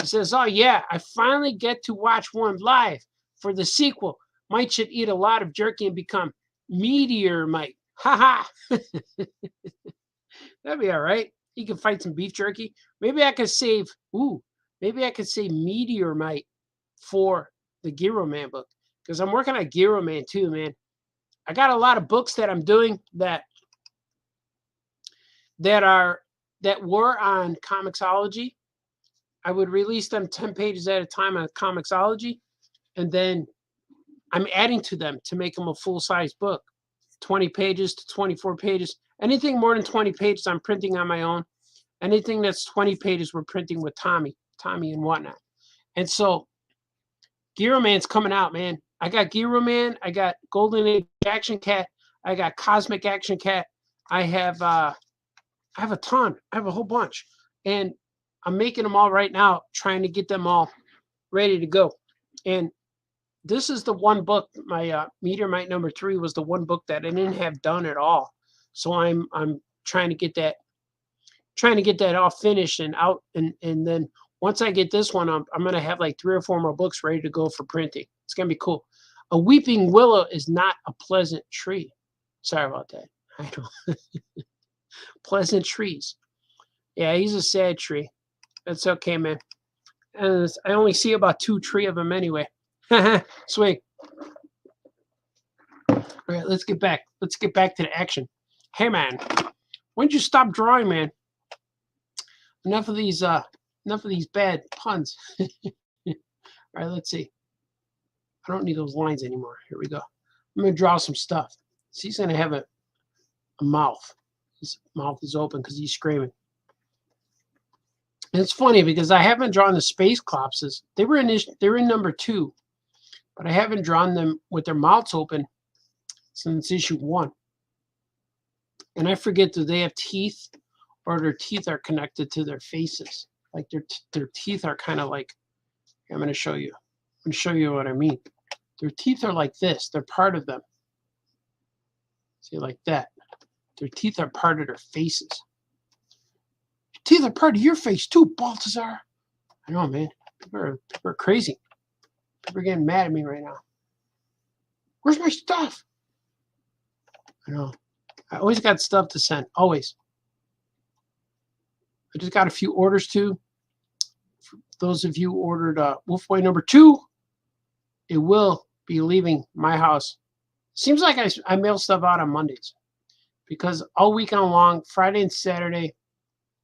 He says, oh yeah, I finally get to watch one live for the sequel. Mite should eat a lot of jerky and become Meteor Mite. Ha ha. That'd be all right. He can fight some beef jerky. Maybe I could save Meteor Mite for the Gyro Man book. Because I'm working on Gyro Man too, man. I got a lot of books that I'm doing that were on Comixology. I would release them 10 pages at a time on Comixology, and then I'm adding to them to make them a full-size book, 20 pages to 24 pages. Anything more than 20 pages, I'm printing on my own. Anything that's 20 pages, we're printing with Tommy and whatnot. And so Gyro Man's coming out, man. I got Gyro Man. I got Golden Age Action Cat. I got Cosmic Action Cat. I have a ton. I have a whole bunch. And I'm making them all right now, trying to get them all ready to go. And this is the one book, my Meteor Mite number 3 was the one book that I didn't have done at all. So I'm trying to get that all finished and out. And then once I get this one, I'm going to have like 3 or 4 more books ready to go for printing. It's going to be cool. A weeping willow is not a pleasant tree. Sorry about that. I know. Pleasant trees. Yeah, he's a sad tree. That's okay, man. And I only see about 2 of them anyway. Sweet. All right, let's get back to the action. Hey, man, when did you stop drawing, man? Enough of these bad puns. All right, let's see. I don't need those lines anymore. Here we go. I'm gonna draw some stuff. So he's gonna have a mouth. His mouth is open because he's screaming. And it's funny because I haven't drawn the space clopses. They're in number 2, but I haven't drawn them with their mouths open since issue 1. And I forget, do they have teeth, or their teeth are connected to their faces? Like their teeth are kind of like. I'm going to show you. I'm going to show you what I mean. Their teeth are like this. They're part of them. See, like that. Their teeth are part of their faces. Your teeth are part of your face too, Baltazar. I know, man. People are crazy. People are getting mad at me right now. Where's my stuff? I know. I always got stuff to send. Always. I just got a few orders too. For those of you who ordered Wolfboy number 2, it will be leaving my house. Seems like I mail stuff out on Mondays, because all weekend long, Friday and Saturday,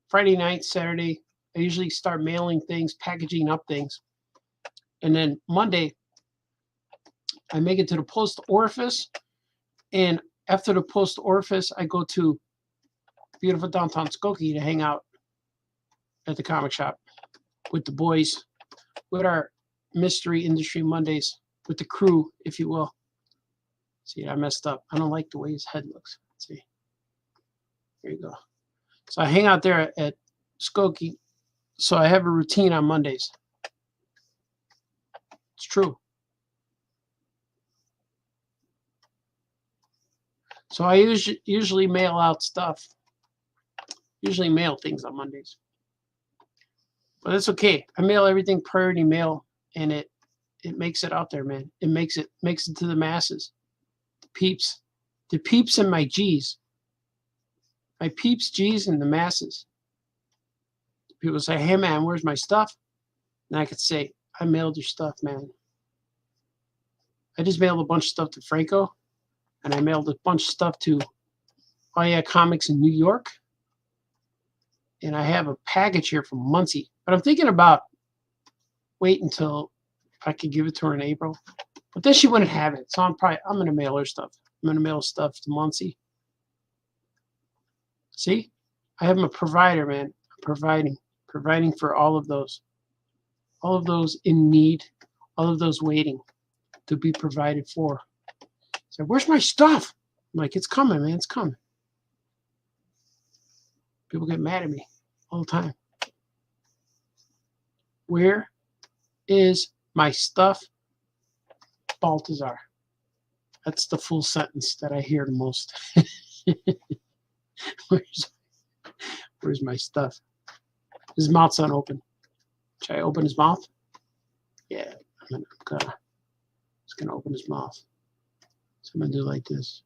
Friday night, Saturday, I usually start mailing things, packaging up things. And then Monday, I make it to the post orifice, And after the post orifice, I go to beautiful downtown Skokie to hang out at the comic shop with the boys, with our Mystery Industry Mondays, with the crew, if you will. See, I messed up. I don't like the way his head looks. Let's see. There you go. So I hang out there at Skokie. So I have a routine on Mondays. It's true. So I usually mail out stuff. Usually mail things on Mondays. But it's okay. I mail everything priority mail, and it makes it out there, man. It makes it to the masses. The peeps and my G's. My peeps, G's, and the masses. People say, hey man, where's my stuff? And I could say, I mailed your stuff, man. I just mailed a bunch of stuff to Franco, and I mailed a bunch of stuff to Oh Yeah Comics in New York. And I have a package here from Muncie. But I'm thinking about wait until I could give it to her in April. But then she wouldn't have it. So I'm gonna mail her stuff. I'm gonna mail stuff to Muncie. See? I have a provider, man. I'm providing for all of those in need, all of those waiting to be provided for. So where's my stuff? I'm like, it's coming, man. It's coming. People get mad at me all the time. Where is my stuff, Baltazar? That's the full sentence that I hear the most. Where's my stuff? His mouth's unopen. Should I open his mouth? Yeah, I'm just gonna open his mouth. So I'm gonna do like this.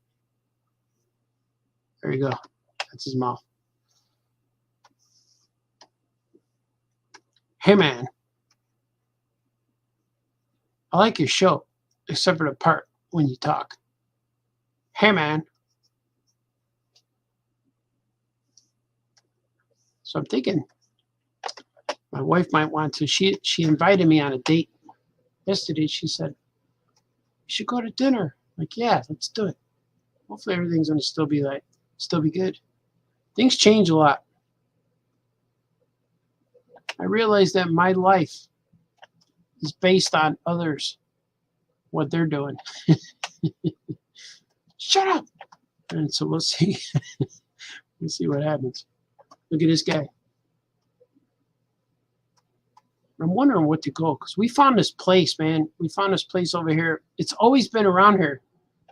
There you go. That's his mouth. Hey man, I like your show, except for the part when you talk. Hey man. So I'm thinking my wife might want to. She invited me on a date yesterday. She said, "You should go to dinner." I'm like, yeah, let's do it. Hopefully everything's gonna still be good. Things change a lot. I realize that my life is based on others, what they're doing. Shut up. And so we'll see. We'll see what happens. Look at this guy. I'm wondering what to go, because we found this place, man. We found this place over here. It's always been around here,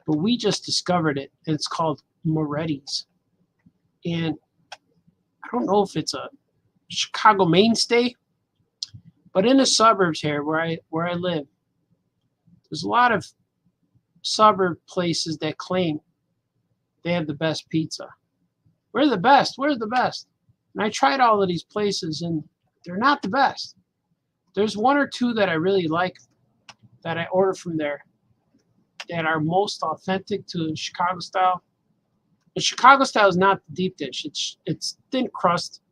but we just discovered it. And it's called Moretti's. And I don't know if it's a Chicago mainstay, but in the suburbs here where I live, there's a lot of suburb places that claim they have the best pizza. We're the best. We're the best. And I tried all of these places, and they're not the best. There's one or two that I really like that I order from there that are most authentic to Chicago style. The Chicago style is not the deep dish. It's thin crust.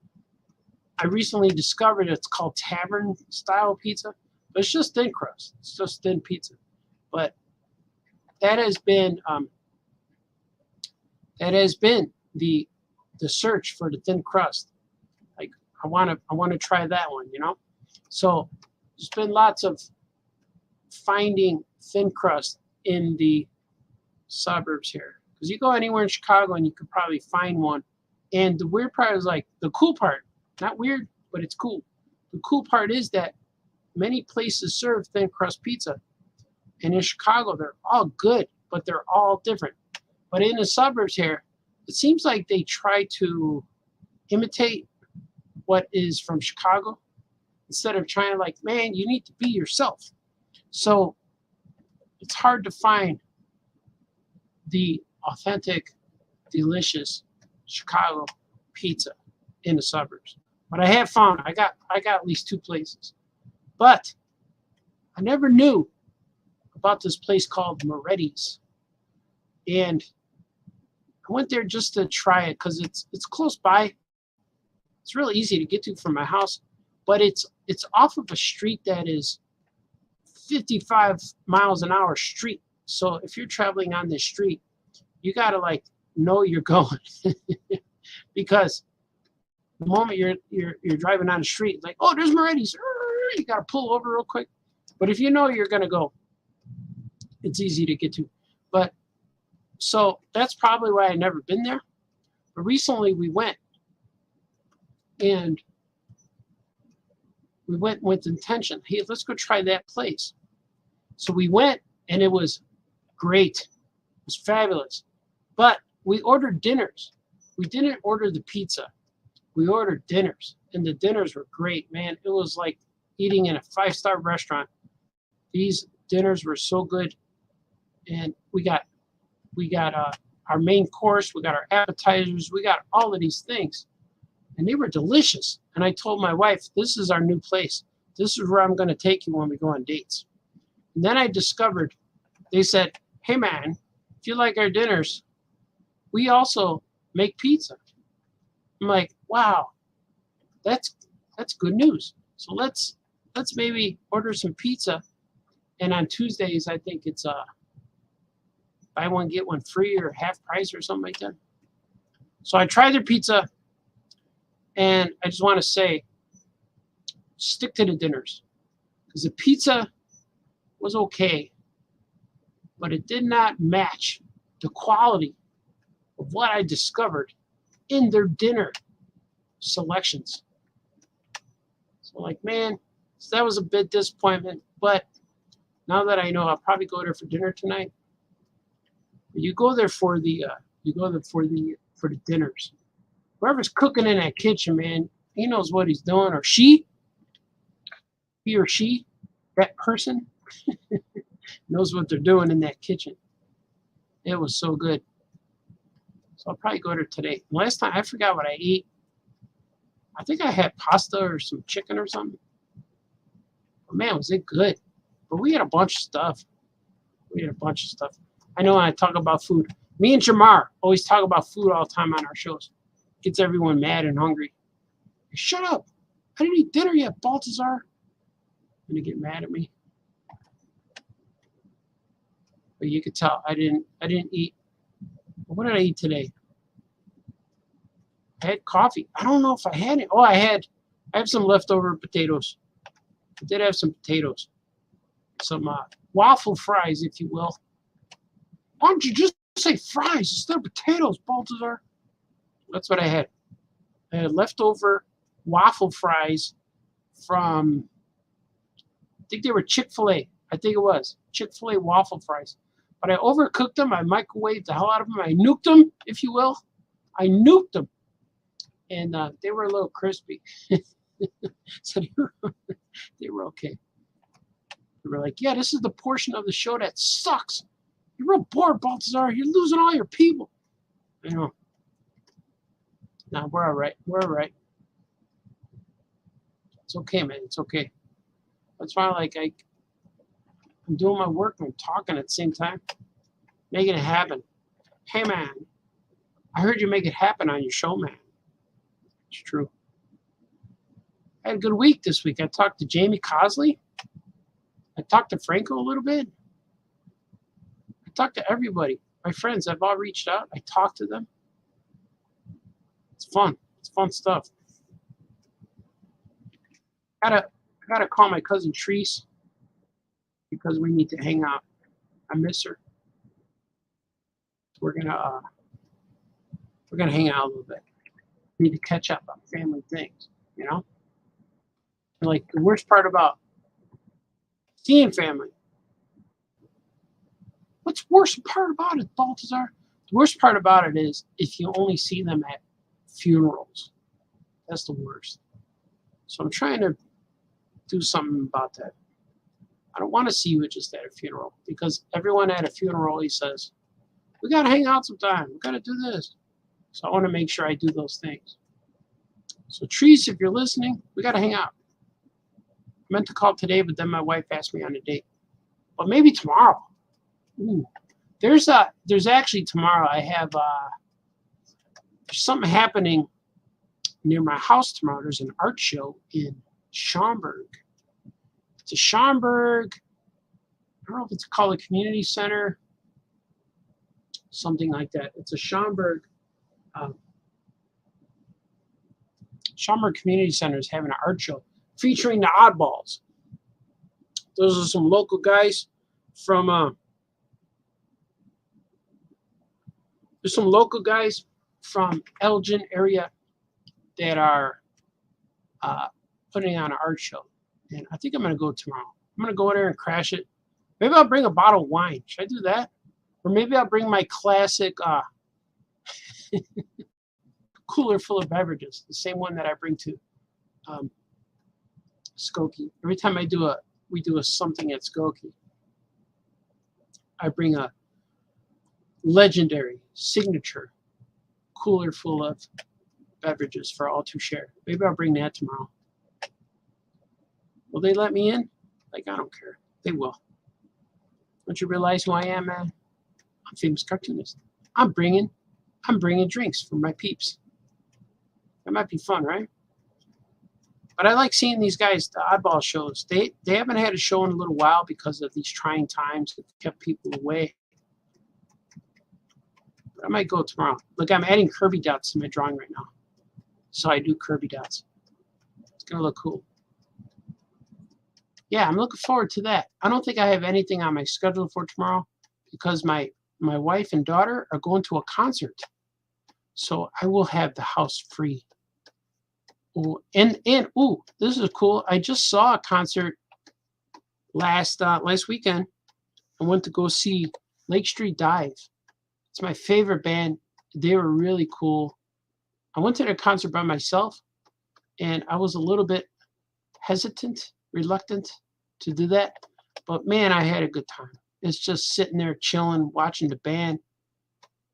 I recently discovered it's called tavern style pizza, but it's just thin crust. It's just thin pizza. But that has been the search for the thin crust. Like I want to try that one, you know. So there's been lots of finding thin crust in the suburbs here, because you go anywhere in Chicago and you could probably find one. And the weird part is like the cool part. Not weird, but it's cool. The cool part is that many places serve thin crust pizza. And in Chicago, they're all good, but they're all different. But in the suburbs here, it seems like they try to imitate what is from Chicago instead of trying to like, man, you need to be yourself. So it's hard to find the authentic, delicious Chicago pizza in the suburbs. But I have found I got at least two places. But I never knew about this place called Moretti's. And I went there just to try it because it's close by. It's really easy to get to from my house, but it's off of a street that is 55 miles an hour street. So if you're traveling on this street, you gotta like know you're going because the moment you're driving on the street, like, oh, there's Moretti's, you gotta pull over real quick. But if you know you're gonna go, it's easy to get to. But so that's probably why I've never been there. But recently we went, and we went with intention. Hey, let's go try that place. So we went, and it was great. It was fabulous. But we ordered dinners. We didn't order the pizza. We ordered dinners, and the dinners were great, man. It was like eating in a 5-star restaurant. These dinners were so good, and we got our main course, we got our appetizers, we got all of these things, and they were delicious. And I told my wife, this is our new place. This is where I'm going to take you when we go on dates. And then I discovered, they said, hey man, if you like our dinners, we also make pizza. I'm like, wow, that's good news. So let's maybe order some pizza. And on Tuesdays, I think it's buy one get one free or half price or something like that. So I tried their pizza, and I just want to say, stick to the dinners, because the pizza was okay, but it did not match the quality of what I discovered in their dinner selections. So like, man, so that was a bit disappointment, but now that I know, I'll probably go there for dinner tonight. But you go there for the dinners. Whoever's cooking in that kitchen, man, he knows what he's doing, or he or she, that person knows what they're doing in that kitchen. It was so good. So I'll probably go there today. Last time, I forgot what I ate. I think I had pasta or some chicken or something. But man, was it good. But we had a bunch of stuff. I know when I talk about food, me and Jamar always talk about food all the time on our shows. Gets everyone mad and hungry. Hey, shut up. I didn't eat dinner yet, Baltazar. Gonna get mad at me. But you could tell I didn't eat. What did I eat today? I had coffee. I don't know if I had it. Oh, I have some leftover potatoes. I did have some potatoes. Some waffle fries, if you will. Why don't you just say fries instead of potatoes, Baltazar? That's what I had. I had leftover waffle fries from, I think they were Chick-fil-A. I think it was Chick-fil-A waffle fries. But I overcooked them. I microwaved the hell out of them. I nuked them, if you will. I nuked them. And they were a little crispy. So they were okay. They were like, yeah, this is the portion of the show that sucks. You're real bored, Baltazar. You're losing all your people. I know. Nah, we're all right. We're all right. It's okay, man. It's okay. That's why, like, I'm doing my work and I'm talking at the same time. Making it happen. Hey, man. I heard you make it happen on your show, man. It's true. I had a good week this week. I talked to Jamie Cosley. I talked to Franco a little bit. I talked to everybody. My friends, I've all reached out. I talked to them. It's fun. It's fun stuff. I gotta call my cousin Treese because we need to hang out. I miss her. We're gonna hang out a little bit. We need to catch up on family things, you know? And like the worst part about seeing family. What's worst part about it, Baltazar? The worst part about it is if you only see them at funerals. That's the worst. So I'm trying to do something about that. I don't want to see you just at a funeral because everyone at a funeral, he says, we got to hang out sometime. We got to do this. So I want to make sure I do those things. So Treese, if you're listening, we got to hang out. I meant to call today, but then my wife asked me on a date. But maybe tomorrow. Ooh. There's actually tomorrow I have there's something happening near my house tomorrow. There's an art show in Schaumburg. It's a Schaumburg, I don't know if it's called a community center. something like that. It's a Schaumburg Community Center is having an art show featuring the Oddballs. Those are some local guys from there's some local guys from Elgin area that are putting on an art show. And I think I'm going to go tomorrow. I'm going to go there and crash it. Maybe I'll bring a bottle of wine. Should I do that? Or maybe I'll bring my classic cooler full of beverages, the same one that I bring to Skokie. Every time we do something at Skokie, I bring a legendary signature cooler full of beverages for all to share. Maybe I'll bring that tomorrow. Will they let me in? Like, I don't care. They will. Don't you realize who I am, man? I'm a famous cartoonist. I'm bringing drinks for my peeps. That might be fun, right? But I like seeing these guys, the oddball shows. They haven't had a show in a little while because of these trying times that kept people away. But I might go tomorrow. Look, I'm adding Kirby dots to my drawing right now. So I do Kirby dots. It's going to look cool. Yeah, I'm looking forward to that. I don't think I have anything on my schedule for tomorrow because my wife and daughter are going to a concert. So I will have the house free. Ooh, and ooh, this is cool. I just saw a concert last weekend. I went to go see Lake Street Dive. It's my favorite band. They were really cool. I went to their concert by myself, and I was a little bit hesitant, reluctant to do that. But man, I had a good time. It's just sitting there chilling, watching the band.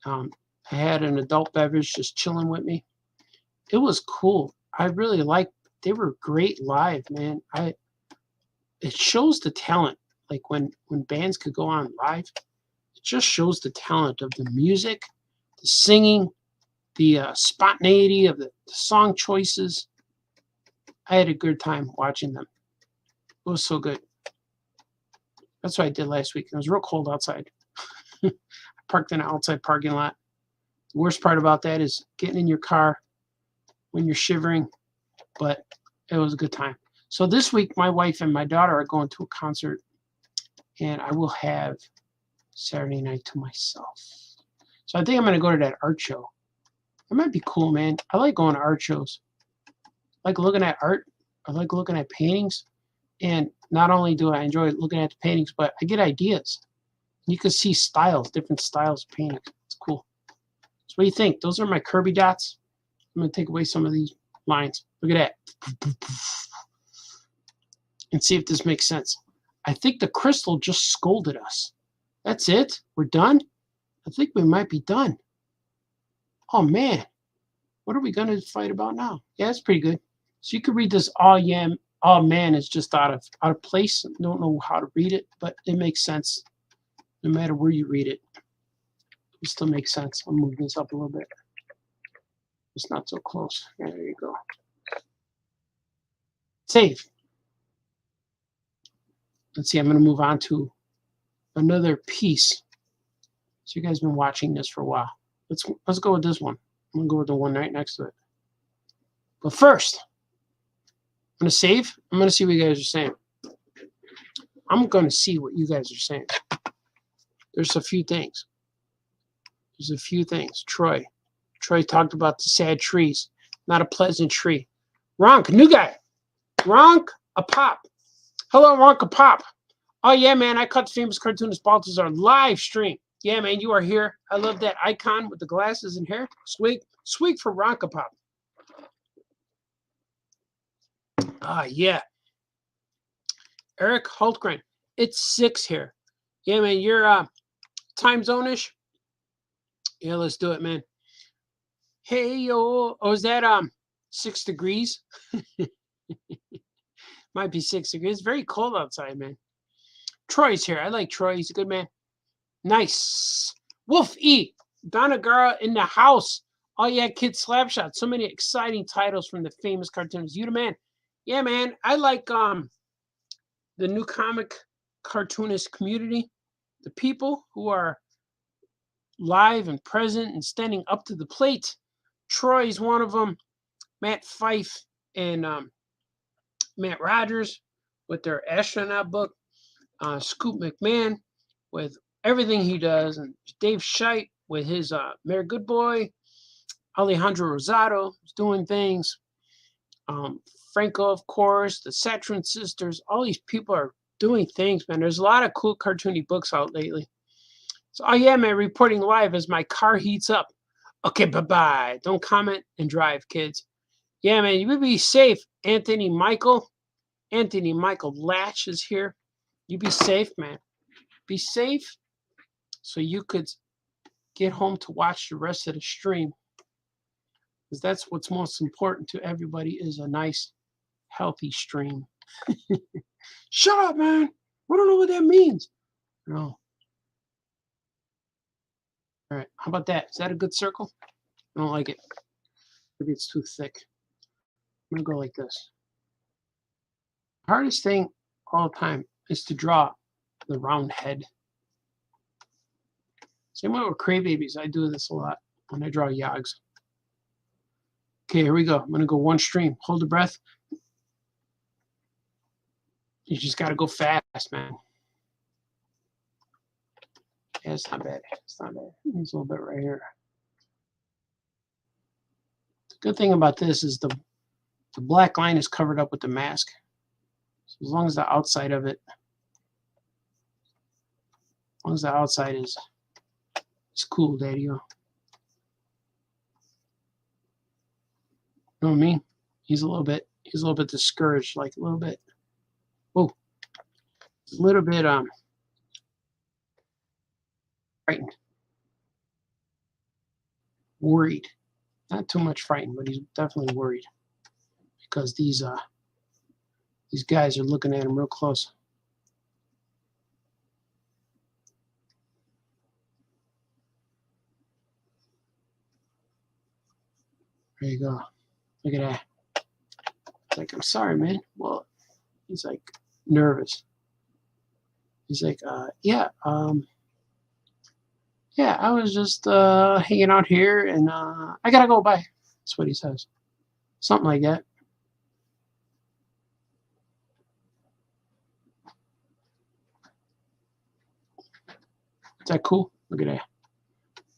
I had an adult beverage just chilling with me. It was cool. I really liked. They were great live, man. It shows the talent. Like when bands could go on live, it just shows the talent of the music, the singing, the spontaneity of the song choices. I had a good time watching them. It was so good. That's what I did last week. It was real cold outside. I parked in an outside parking lot. The worst part about that is getting in your car when you're shivering, but it was a good time. So this week, my wife and my daughter are going to a concert, and I will have Saturday night to myself. So I think I'm going to go to that art show. It might be cool, man. I like going to art shows. I like looking at art. I like looking at paintings. And not only do I enjoy looking at the paintings, but I get ideas. You can see styles, different styles of paintings. It's cool. So what do you think? Those are my Kirby dots. I'm going to take away some of these lines. Look at that. And see if this makes sense. I think the crystal just scolded us. That's it? We're done? I think we might be done. Oh, man. What are we going to fight about now? Yeah, that's pretty good. So you could read this, oh man is just out of place. I don't know how to read it, but it makes sense. No matter where you read it, it still makes sense. I'll move this up a little bit. It's not so close. Yeah, there you go. Save. Let's see, I'm going to move on to another piece. So you guys have been watching this for a while. Let's go with this one. I'm going to go with the one right next to it. But first, I'm going to save. I'm going to see what you guys are saying. I'm going to see what you guys are saying. There's a few things. Troy talked about the sad trees. Not a pleasant tree. Ronk, new guy. Ronk a pop. Hello, Ronk a pop. Oh, yeah, man. I caught the famous cartoonist Balthazar live stream. Yeah, man, you are here. I love that icon with the glasses and hair. Sweet for Ronk a pop. Yeah. Eric Hultgren. It's 6 here. Yeah, man, you're time zone-ish. Yeah, let's do it, man. Hey, yo. Oh, is that 6 degrees? Might be 6 degrees. It's very cold outside, man. Troy's here. I like Troy. He's a good man. Nice. Wolf E. Donagara in the house. Oh, yeah, Kid Slapshot. So many exciting titles from the famous cartoons. You the man. Yeah, man. I like the new comic cartoonist community. The people who are live and present and standing up to the plate. Troy's one of them. Matt Fife and Matt Rogers with their astronaut book. Scoop McMahon with everything he does, and Dave Scheidt with his Mayor Good Boy. Alejandro Rosado is doing things. Franco, of course, the Saturn sisters. All these people are doing things, man. There's a lot of cool cartoony books out lately. So, oh yeah, man, reporting live as my car heats up. Okay, bye-bye. Don't comment and drive, kids. Yeah, man, you be safe. Anthony Michael Latch is here. You be safe, man. Be safe so you could get home to watch the rest of the stream. Because that's what's most important to everybody is a nice, healthy stream. Shut up, man. I don't know what that means. No. All right, how about that? Is that a good circle? I don't like it. Maybe it's too thick. I'm gonna go like this. The hardest thing all the time is to draw the round head. Same way with crybabies. I do this a lot when I draw yogs. Okay, here we go. I'm gonna go one stream. Hold the breath. You just gotta go fast, man. Yeah, it's not bad. It's not bad. It's a little bit right here. The good thing about this is the black line is covered up with the mask. So as long as the outside of it, as long as the outside is cool, Daddy-o. You know what I mean? He's a little bit discouraged, like a little bit. Oh, a little bit frightened, worried. Not too much frightened, but he's definitely worried because these guys are looking at him real close. There you go. Look at that. It's like, I'm sorry, man. Well, he's like nervous. He's like, yeah, I was just hanging out here and I gotta go, bye. That's what he says. Something like that. Is that cool? Look at that.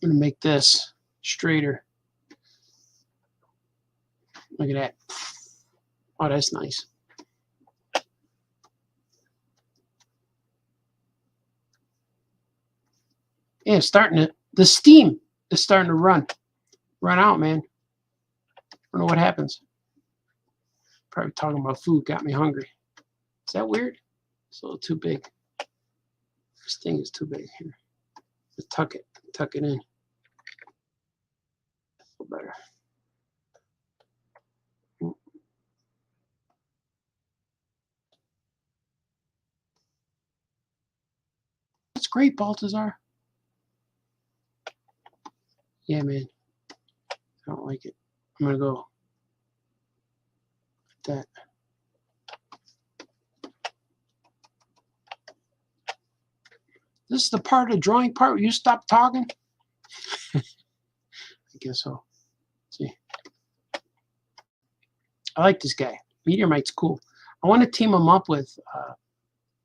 I'm gonna make this straighter. Look at that. Oh, that's nice. Yeah, the steam is starting to run out, man. I don't know what happens. Probably talking about food got me hungry. Is that weird? It's a little too big. This thing is too big here. Just tuck it in. A little better. That's great, Baltazar. Yeah, man. I don't like it. I'm gonna go like that. This is the part of the drawing part where you stop talking? I guess so. Let's see. I like this guy. Meteor Mite's cool. I want to team him up with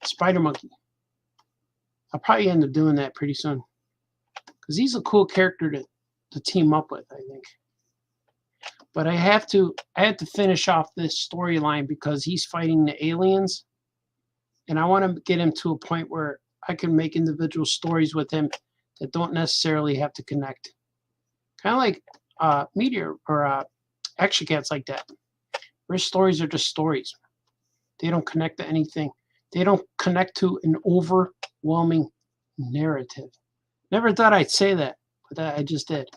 Spider Monkey. I'll probably end up doing that pretty soon. Because he's a cool character to team up with, I think. But I have to finish off this storyline because he's fighting the aliens. And I want to get him to a point where I can make individual stories with him that don't necessarily have to connect. Kind of like Meteor or Action Cat's like that. Where stories are just stories. They don't connect to anything. They don't connect to an overwhelming narrative. Never thought I'd say that, but I just did.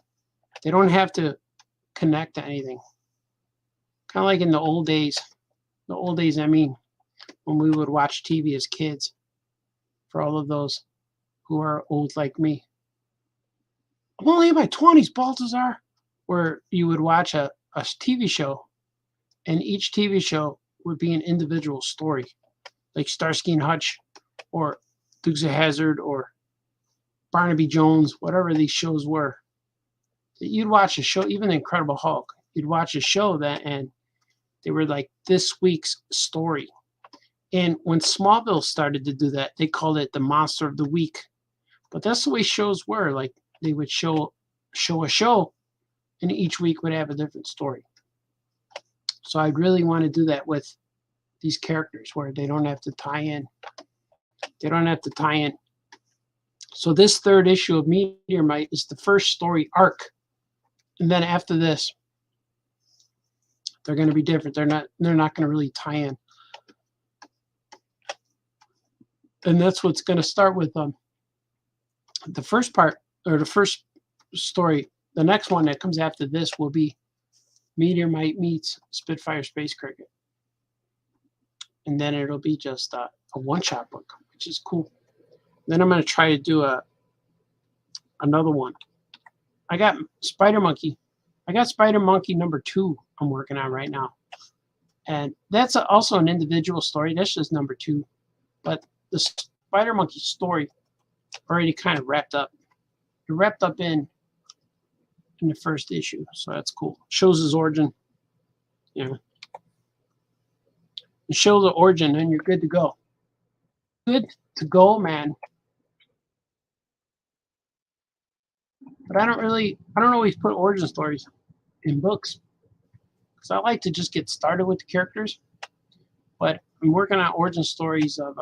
They don't have to connect to anything. Kind of like in the old days. The old days, I mean, when we would watch TV as kids. For all of those who are old like me. I'm only in my 20s, Baltazar. Where you would watch a TV show, and each TV show would be an individual story. Like Starsky and Hutch, or Dukes of Hazzard, or Barnaby Jones, whatever these shows were. You'd watch a show, even the Incredible Hulk. You'd watch a show that, and they were like this week's story. And when Smallville started to do that, they called it the Monster of the Week. But that's the way shows were. Like they would show a show, and each week would have a different story. So I'd really want to do that with these characters where they don't have to tie in. They don't have to tie in. So this third issue of Meteor Mite is the first story arc. And then after this, they're going to be different. They're not going to really tie in. And that's what's going to start with the first part, or the first story. The next one that comes after this will be Meteor Mite meets Spitfire Space Cricket. And then it'll be just a one-shot book, which is cool. Then I'm going to try to do another one. I got Spider Monkey. I got Spider Monkey #2 I'm working on right now. And that's also an individual story. That's just #2. But the Spider Monkey story already kind of wrapped up. It wrapped up in the first issue, so that's cool. Shows his origin. You know, you show the origin, and you're good to go. Good to go, man. But I don't always put origin stories in books because I like to just get started with the characters. But I'm working on origin stories of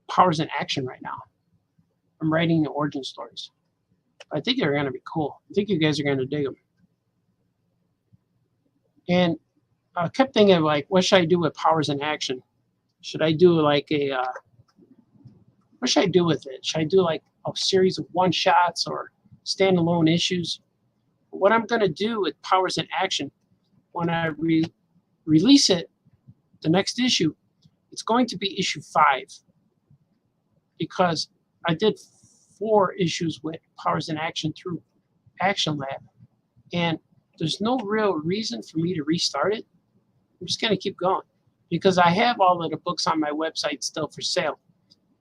Powers in Action right now. I'm writing the origin stories. I think they're going to be cool. I think you guys are going to dig them. And I kept thinking, like, what should I do with Powers in Action? Should I do like what should I do with it? Should I do like a series of one-shots or standalone issues? What I'm going to do with Powers in Action, when I release it, the next issue, it's going to be issue 5. Because I did 4 issues with Powers in Action through Action Lab. And there's no real reason for me to restart it. I'm just going to keep going. Because I have all of the books on my website still for sale.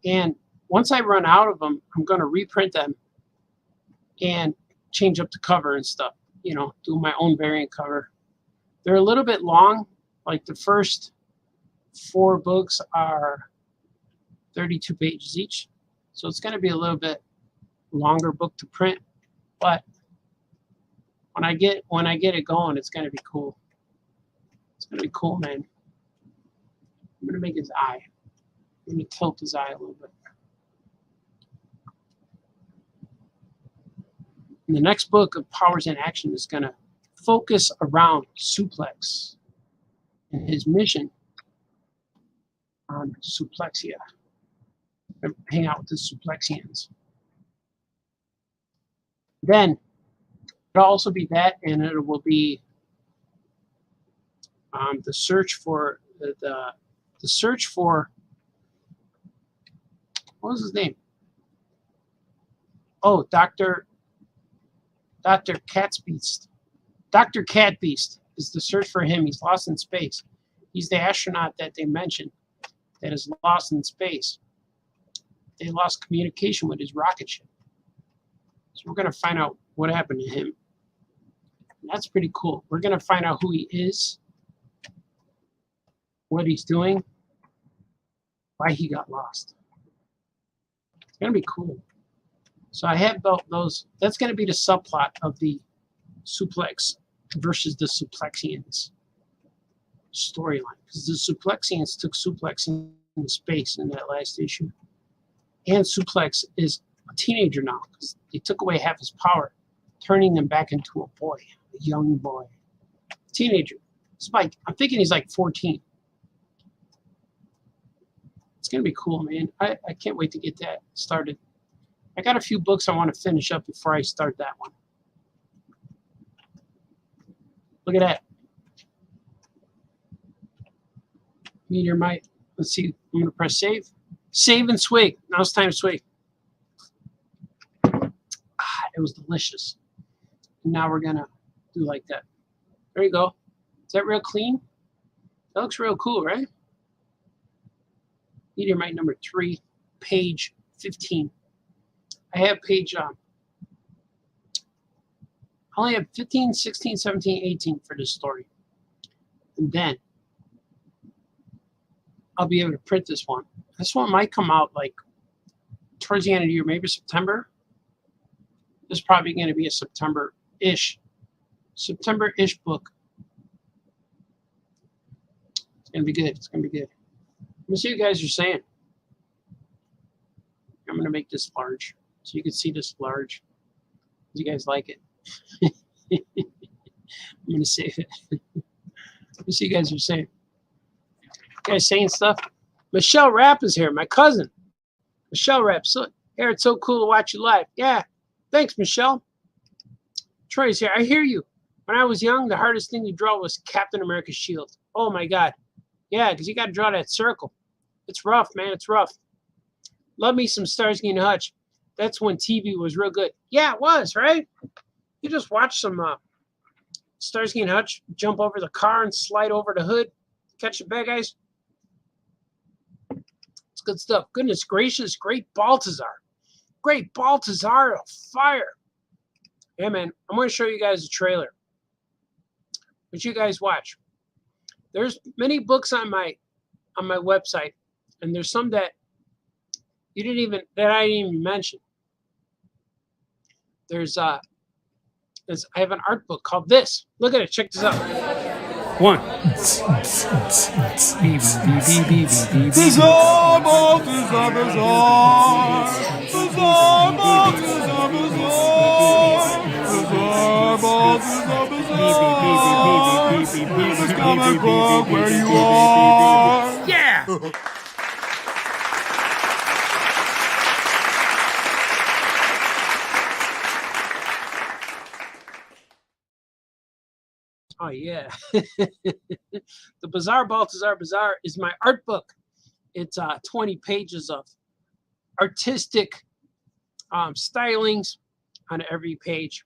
And once I run out of them, I'm going to reprint them and change up the cover and stuff. You know, do my own variant cover. They're a little bit long. Like the first 4 books are 32 pages each. So it's going to be a little bit longer book to print. But when I get it going, it's going to be cool. It's going to be cool, man. I'm going to make his eye. I'm going to tilt his eye a little bit. And the next book of Powers in Action is going to focus around Suplex and his mission on Suplexia. Hang out with the Suplexians. Then it'll also be that, and it will be the search for the search for, what was his name? Oh, Dr. Catbeast. Dr. Catbeast is the search for him. He's lost in space. He's the astronaut that they mentioned that is lost in space. They lost communication with his rocket ship. So we're going to find out what happened to him. And that's pretty cool. We're going to find out who he is, what he's doing, why he got lost. It's going to be cool. So I have built those. That's going to be the subplot of the Suplex versus the Suplexians storyline. Because the Suplexians took Suplex into space in that last issue. And Suplex is a teenager now because they took away half his power, turning him back into a boy, a young boy. Teenager. Spike, I'm thinking he's like 14. It's going to be cool, man. I can't wait to get that started. I got a few books I want to finish up before I start that one. Look at that. Meteor Mite. Let's see. I'm going to press save. Save and swig. Now it's time to swig. It was delicious. And now we're going to do like that. There you go. Is that real clean? That looks real cool, right? Meteor Mite #3, page 15. I have page, I only have 15, 16, 17, 18 for this story. And then I'll be able to print this one. This one might come out like towards the end of the year, maybe September. This is probably going to be a September-ish book. It's going to be good. It's going to be good. Let me see what you guys are saying. I'm going to make this large so you can see this large. Do you guys like it? I'm going to save it. Let me see what you guys are saying. You guys saying stuff? Michelle Rapp is here, my cousin. Michelle Rapp. So, here, it's so cool to watch you live. Yeah. Thanks, Michelle. Troy's here. I hear you. When I was young, the hardest thing to draw was Captain America's shield. Oh, my God. Yeah, because you got to draw that circle. It's rough, man. It's rough. Love me some Starsky and Hutch. That's when TV was real good. Yeah, it was, right? You just watch some Starsky and Hutch jump over the car and slide over the hood, catch the bad guys. It's good stuff. Goodness gracious, great Baltazar. Great Baltazar of fire. Yeah, man, I'm going to show you guys a trailer. But you guys watch. There's many books on my website, and there's some that I didn't even mention. I have an art book called this. Look at it. Check this out. One. Comic book where you are. Yeah. Oh, yeah. The Bizarre Baltazar Bazaar is my art book. It's 20 pages of artistic stylings on every page.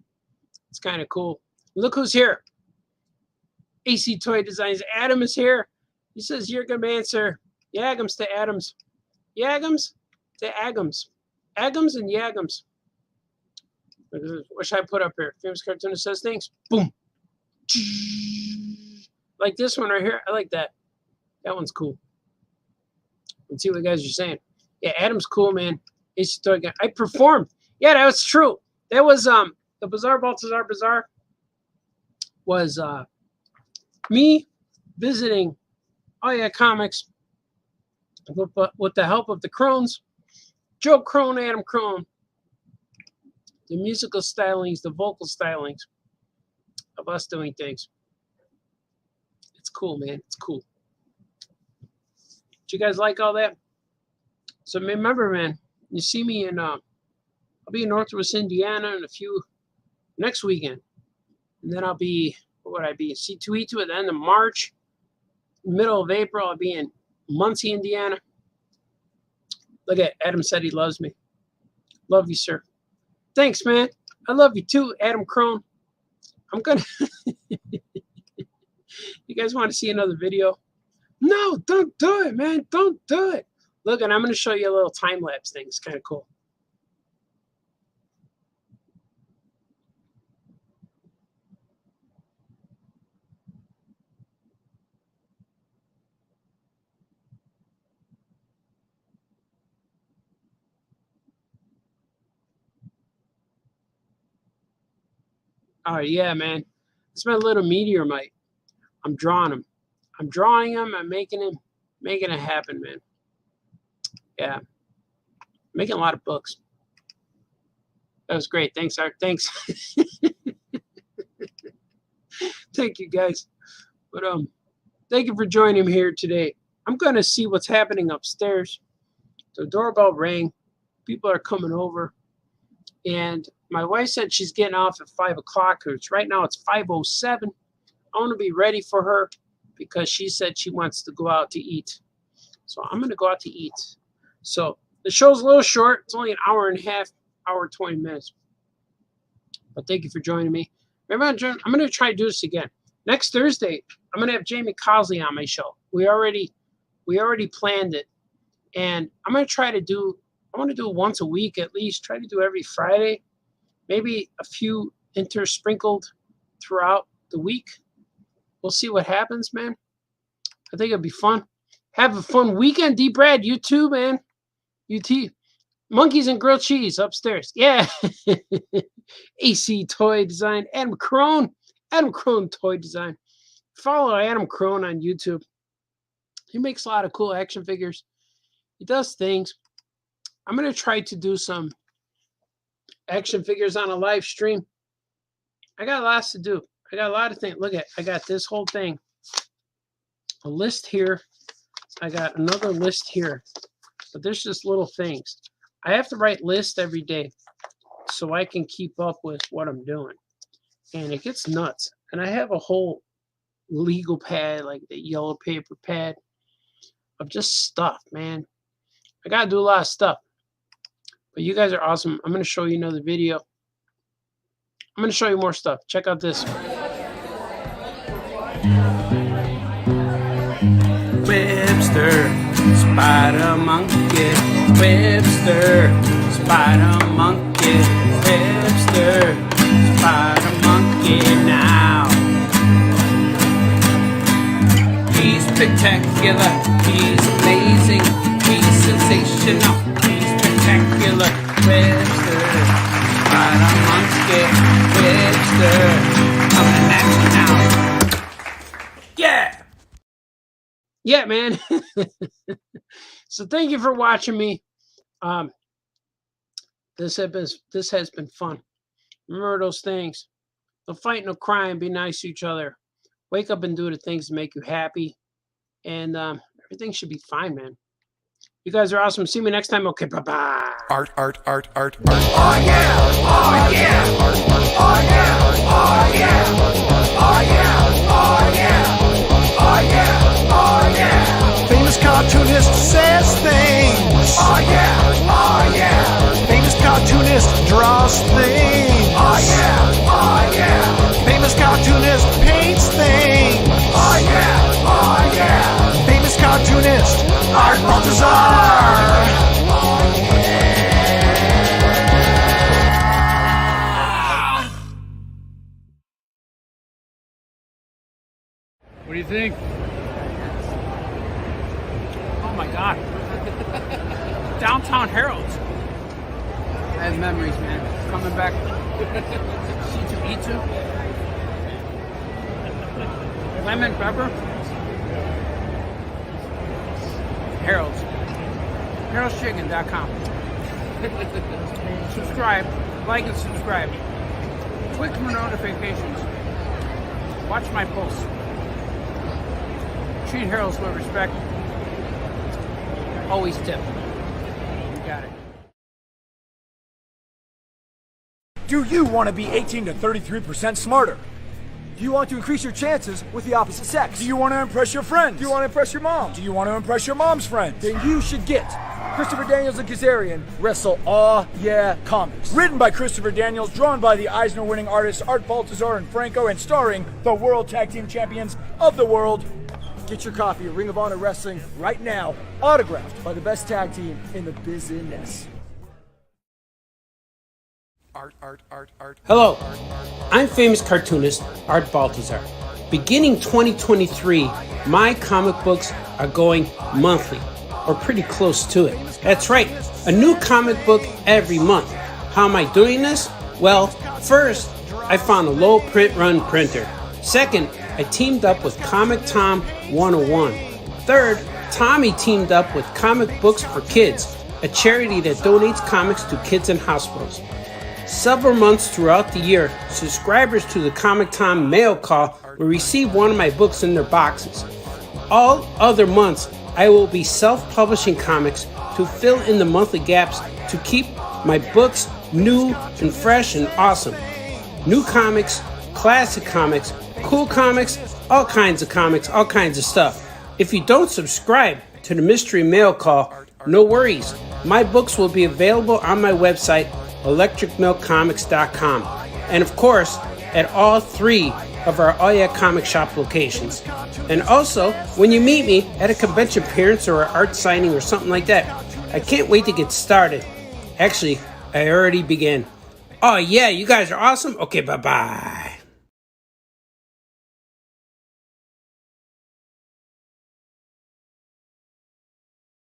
It's kind of cool. Look who's here. AC Toy Designs. Adam is here. He says, you're good man, sir. Yagams to Adams. Yagams to Agams. Agams and Yagams. What should I put up here? Famous Cartoonist says things. Boom. Like this one right here. I like that. That one's cool. Let's see what you guys are saying. Yeah, Adam's cool, man. AC Toy Guy. I performed. Yeah, that was true. That was the Bizarre Baltazar Bazaar was me visiting Oh Yeah Comics with the help of the Crones, Joe Crone, Adam Crone, the musical stylings, the vocal stylings of us doing things. It's cool, man. It's cool. Do you guys like all that? So remember, man, you see me in I'll be in Northwest Indiana in next weekend. And then I'll be, what would I be? C2E2 at the end of March. Middle of April, I'll be in Muncie, Indiana. Look at Adam said he loves me. Love you, sir. Thanks, man. I love you too, Adam Crone. I'm gonna You guys want to see another video? No, don't do it, man. Don't do it. Look, and I'm gonna show you a little time-lapse thing. It's kind of cool. Oh, yeah, man. It's my little meteor mite. I'm drawing him. I'm drawing him. I'm making it happen, man. Yeah. Making a lot of books. That was great. Thanks, Art. Thanks. Thank you, guys. But thank you for joining me here today. I'm going to see what's happening upstairs. The doorbell rang. People are coming over. And my wife said she's getting off at 5 o'clock. Right now it's 5:07. I want to be ready for her because she said she wants to go out to eat. So I'm going to go out to eat. So the show's a little short. It's only an hour and a half, hour 20 minutes. But thank you for joining me. Remember, I'm going to try to do this again. Next Thursday, I'm going to have Jamie Cosley on my show. We already planned it. And I'm going to try to do I want to do it once a week at least. Try to do every Friday, maybe a few intersprinkled throughout the week. We'll see what happens, man. I think it'll be fun. Have a fun weekend, D. Brad. You too, man. UT. Monkeys and grilled cheese upstairs. Yeah. AC Toy Design. Adam Crone. Adam Crone Toy Design. Follow Adam Crone on YouTube. He makes a lot of cool action figures. He does things. I'm going to try to do some action figures on a live stream. I got lots to do. I got a lot of things. Look at, I got this whole thing. A list here. I got another list here. But there's just little things. I have to write lists every day so I can keep up with what I'm doing. And it gets nuts. And I have a whole legal pad, like the yellow paper pad of just stuff, man. I got to do a lot of stuff. But you guys are awesome. I'm going to show you another video. I'm going to show you more stuff. Check out this. Webster, spider monkey. Webster, spider monkey. Webster, spider monkey now. He's spectacular. He's amazing. He's sensational. He's spectacular. Webster, spider monkey. Webster, coming at you now. Yeah. Yeah, man. So thank you for watching me. This has been fun. Remember those things. No fight, no crime. Be nice to each other. Wake up and do the things that make you happy. And everything should be fine, man. You guys are awesome. See me next time. Okay, bye-bye. Art. Oh yeah! Oh yeah! Oh yeah! Oh yeah! Oh yeah! Oh yeah! Oh yeah! Oh yeah! Famous cartoonist says things. Oh yeah! Oh yeah! Famous cartoonist draws things. Oh yeah! Oh yeah! Famous cartoonist paints things. Oh yeah! Oh yeah! Famous cartoonist Art Baltazar. What do you think? Oh my God. Downtown Herald. I have memories, man. Coming back. C2E2. Lemon pepper. Harold's. Harold'sChicken.com. Subscribe. Like and subscribe. Click for notifications. Watch my posts. Treat Harold's with respect. Always tip. You got it. Do you want to be 18 to 33% smarter? Do you want to increase your chances with the opposite sex? Do you want to impress your friends? Do you want to impress your mom? Do you want to impress your mom's friends? Then you should get Christopher Daniels and Kazarian Wrestle Aw Yeah Comics. Written by Christopher Daniels, drawn by the Eisner-winning artists Art Baltazar and Franco, and starring the World Tag Team Champions of the world. Get your copy of Ring of Honor Wrestling right now, autographed by the best tag team in the business. Hello, I'm famous cartoonist Art Baltazar. Beginning 2023, my comic books are going monthly, or pretty close to it. That's right, a new comic book every month. How am I doing this? Well, first, I found a low print run printer. Second, I teamed up with Comic Tom 101. Third, Tommy teamed up with Comic Books for Kids, a charity that donates comics to kids in hospitals. Several months throughout the year, subscribers to the Comic Tom mail call will receive one of my books in their boxes. All other months, I will be self-publishing comics to fill in the monthly gaps to keep my books new and fresh and awesome. New comics, classic comics, cool comics, all kinds of stuff. If you don't subscribe to the mystery mail call, no worries. My books will be available on my website, electricmilkcomics.com, and of course at all 3 of our Oh Yeah Comic Shop locations. And also, when you meet me at a convention appearance or an art signing or something like that, I can't wait to get started. Actually, I already began. Oh yeah, you guys are awesome. Okay, bye-bye.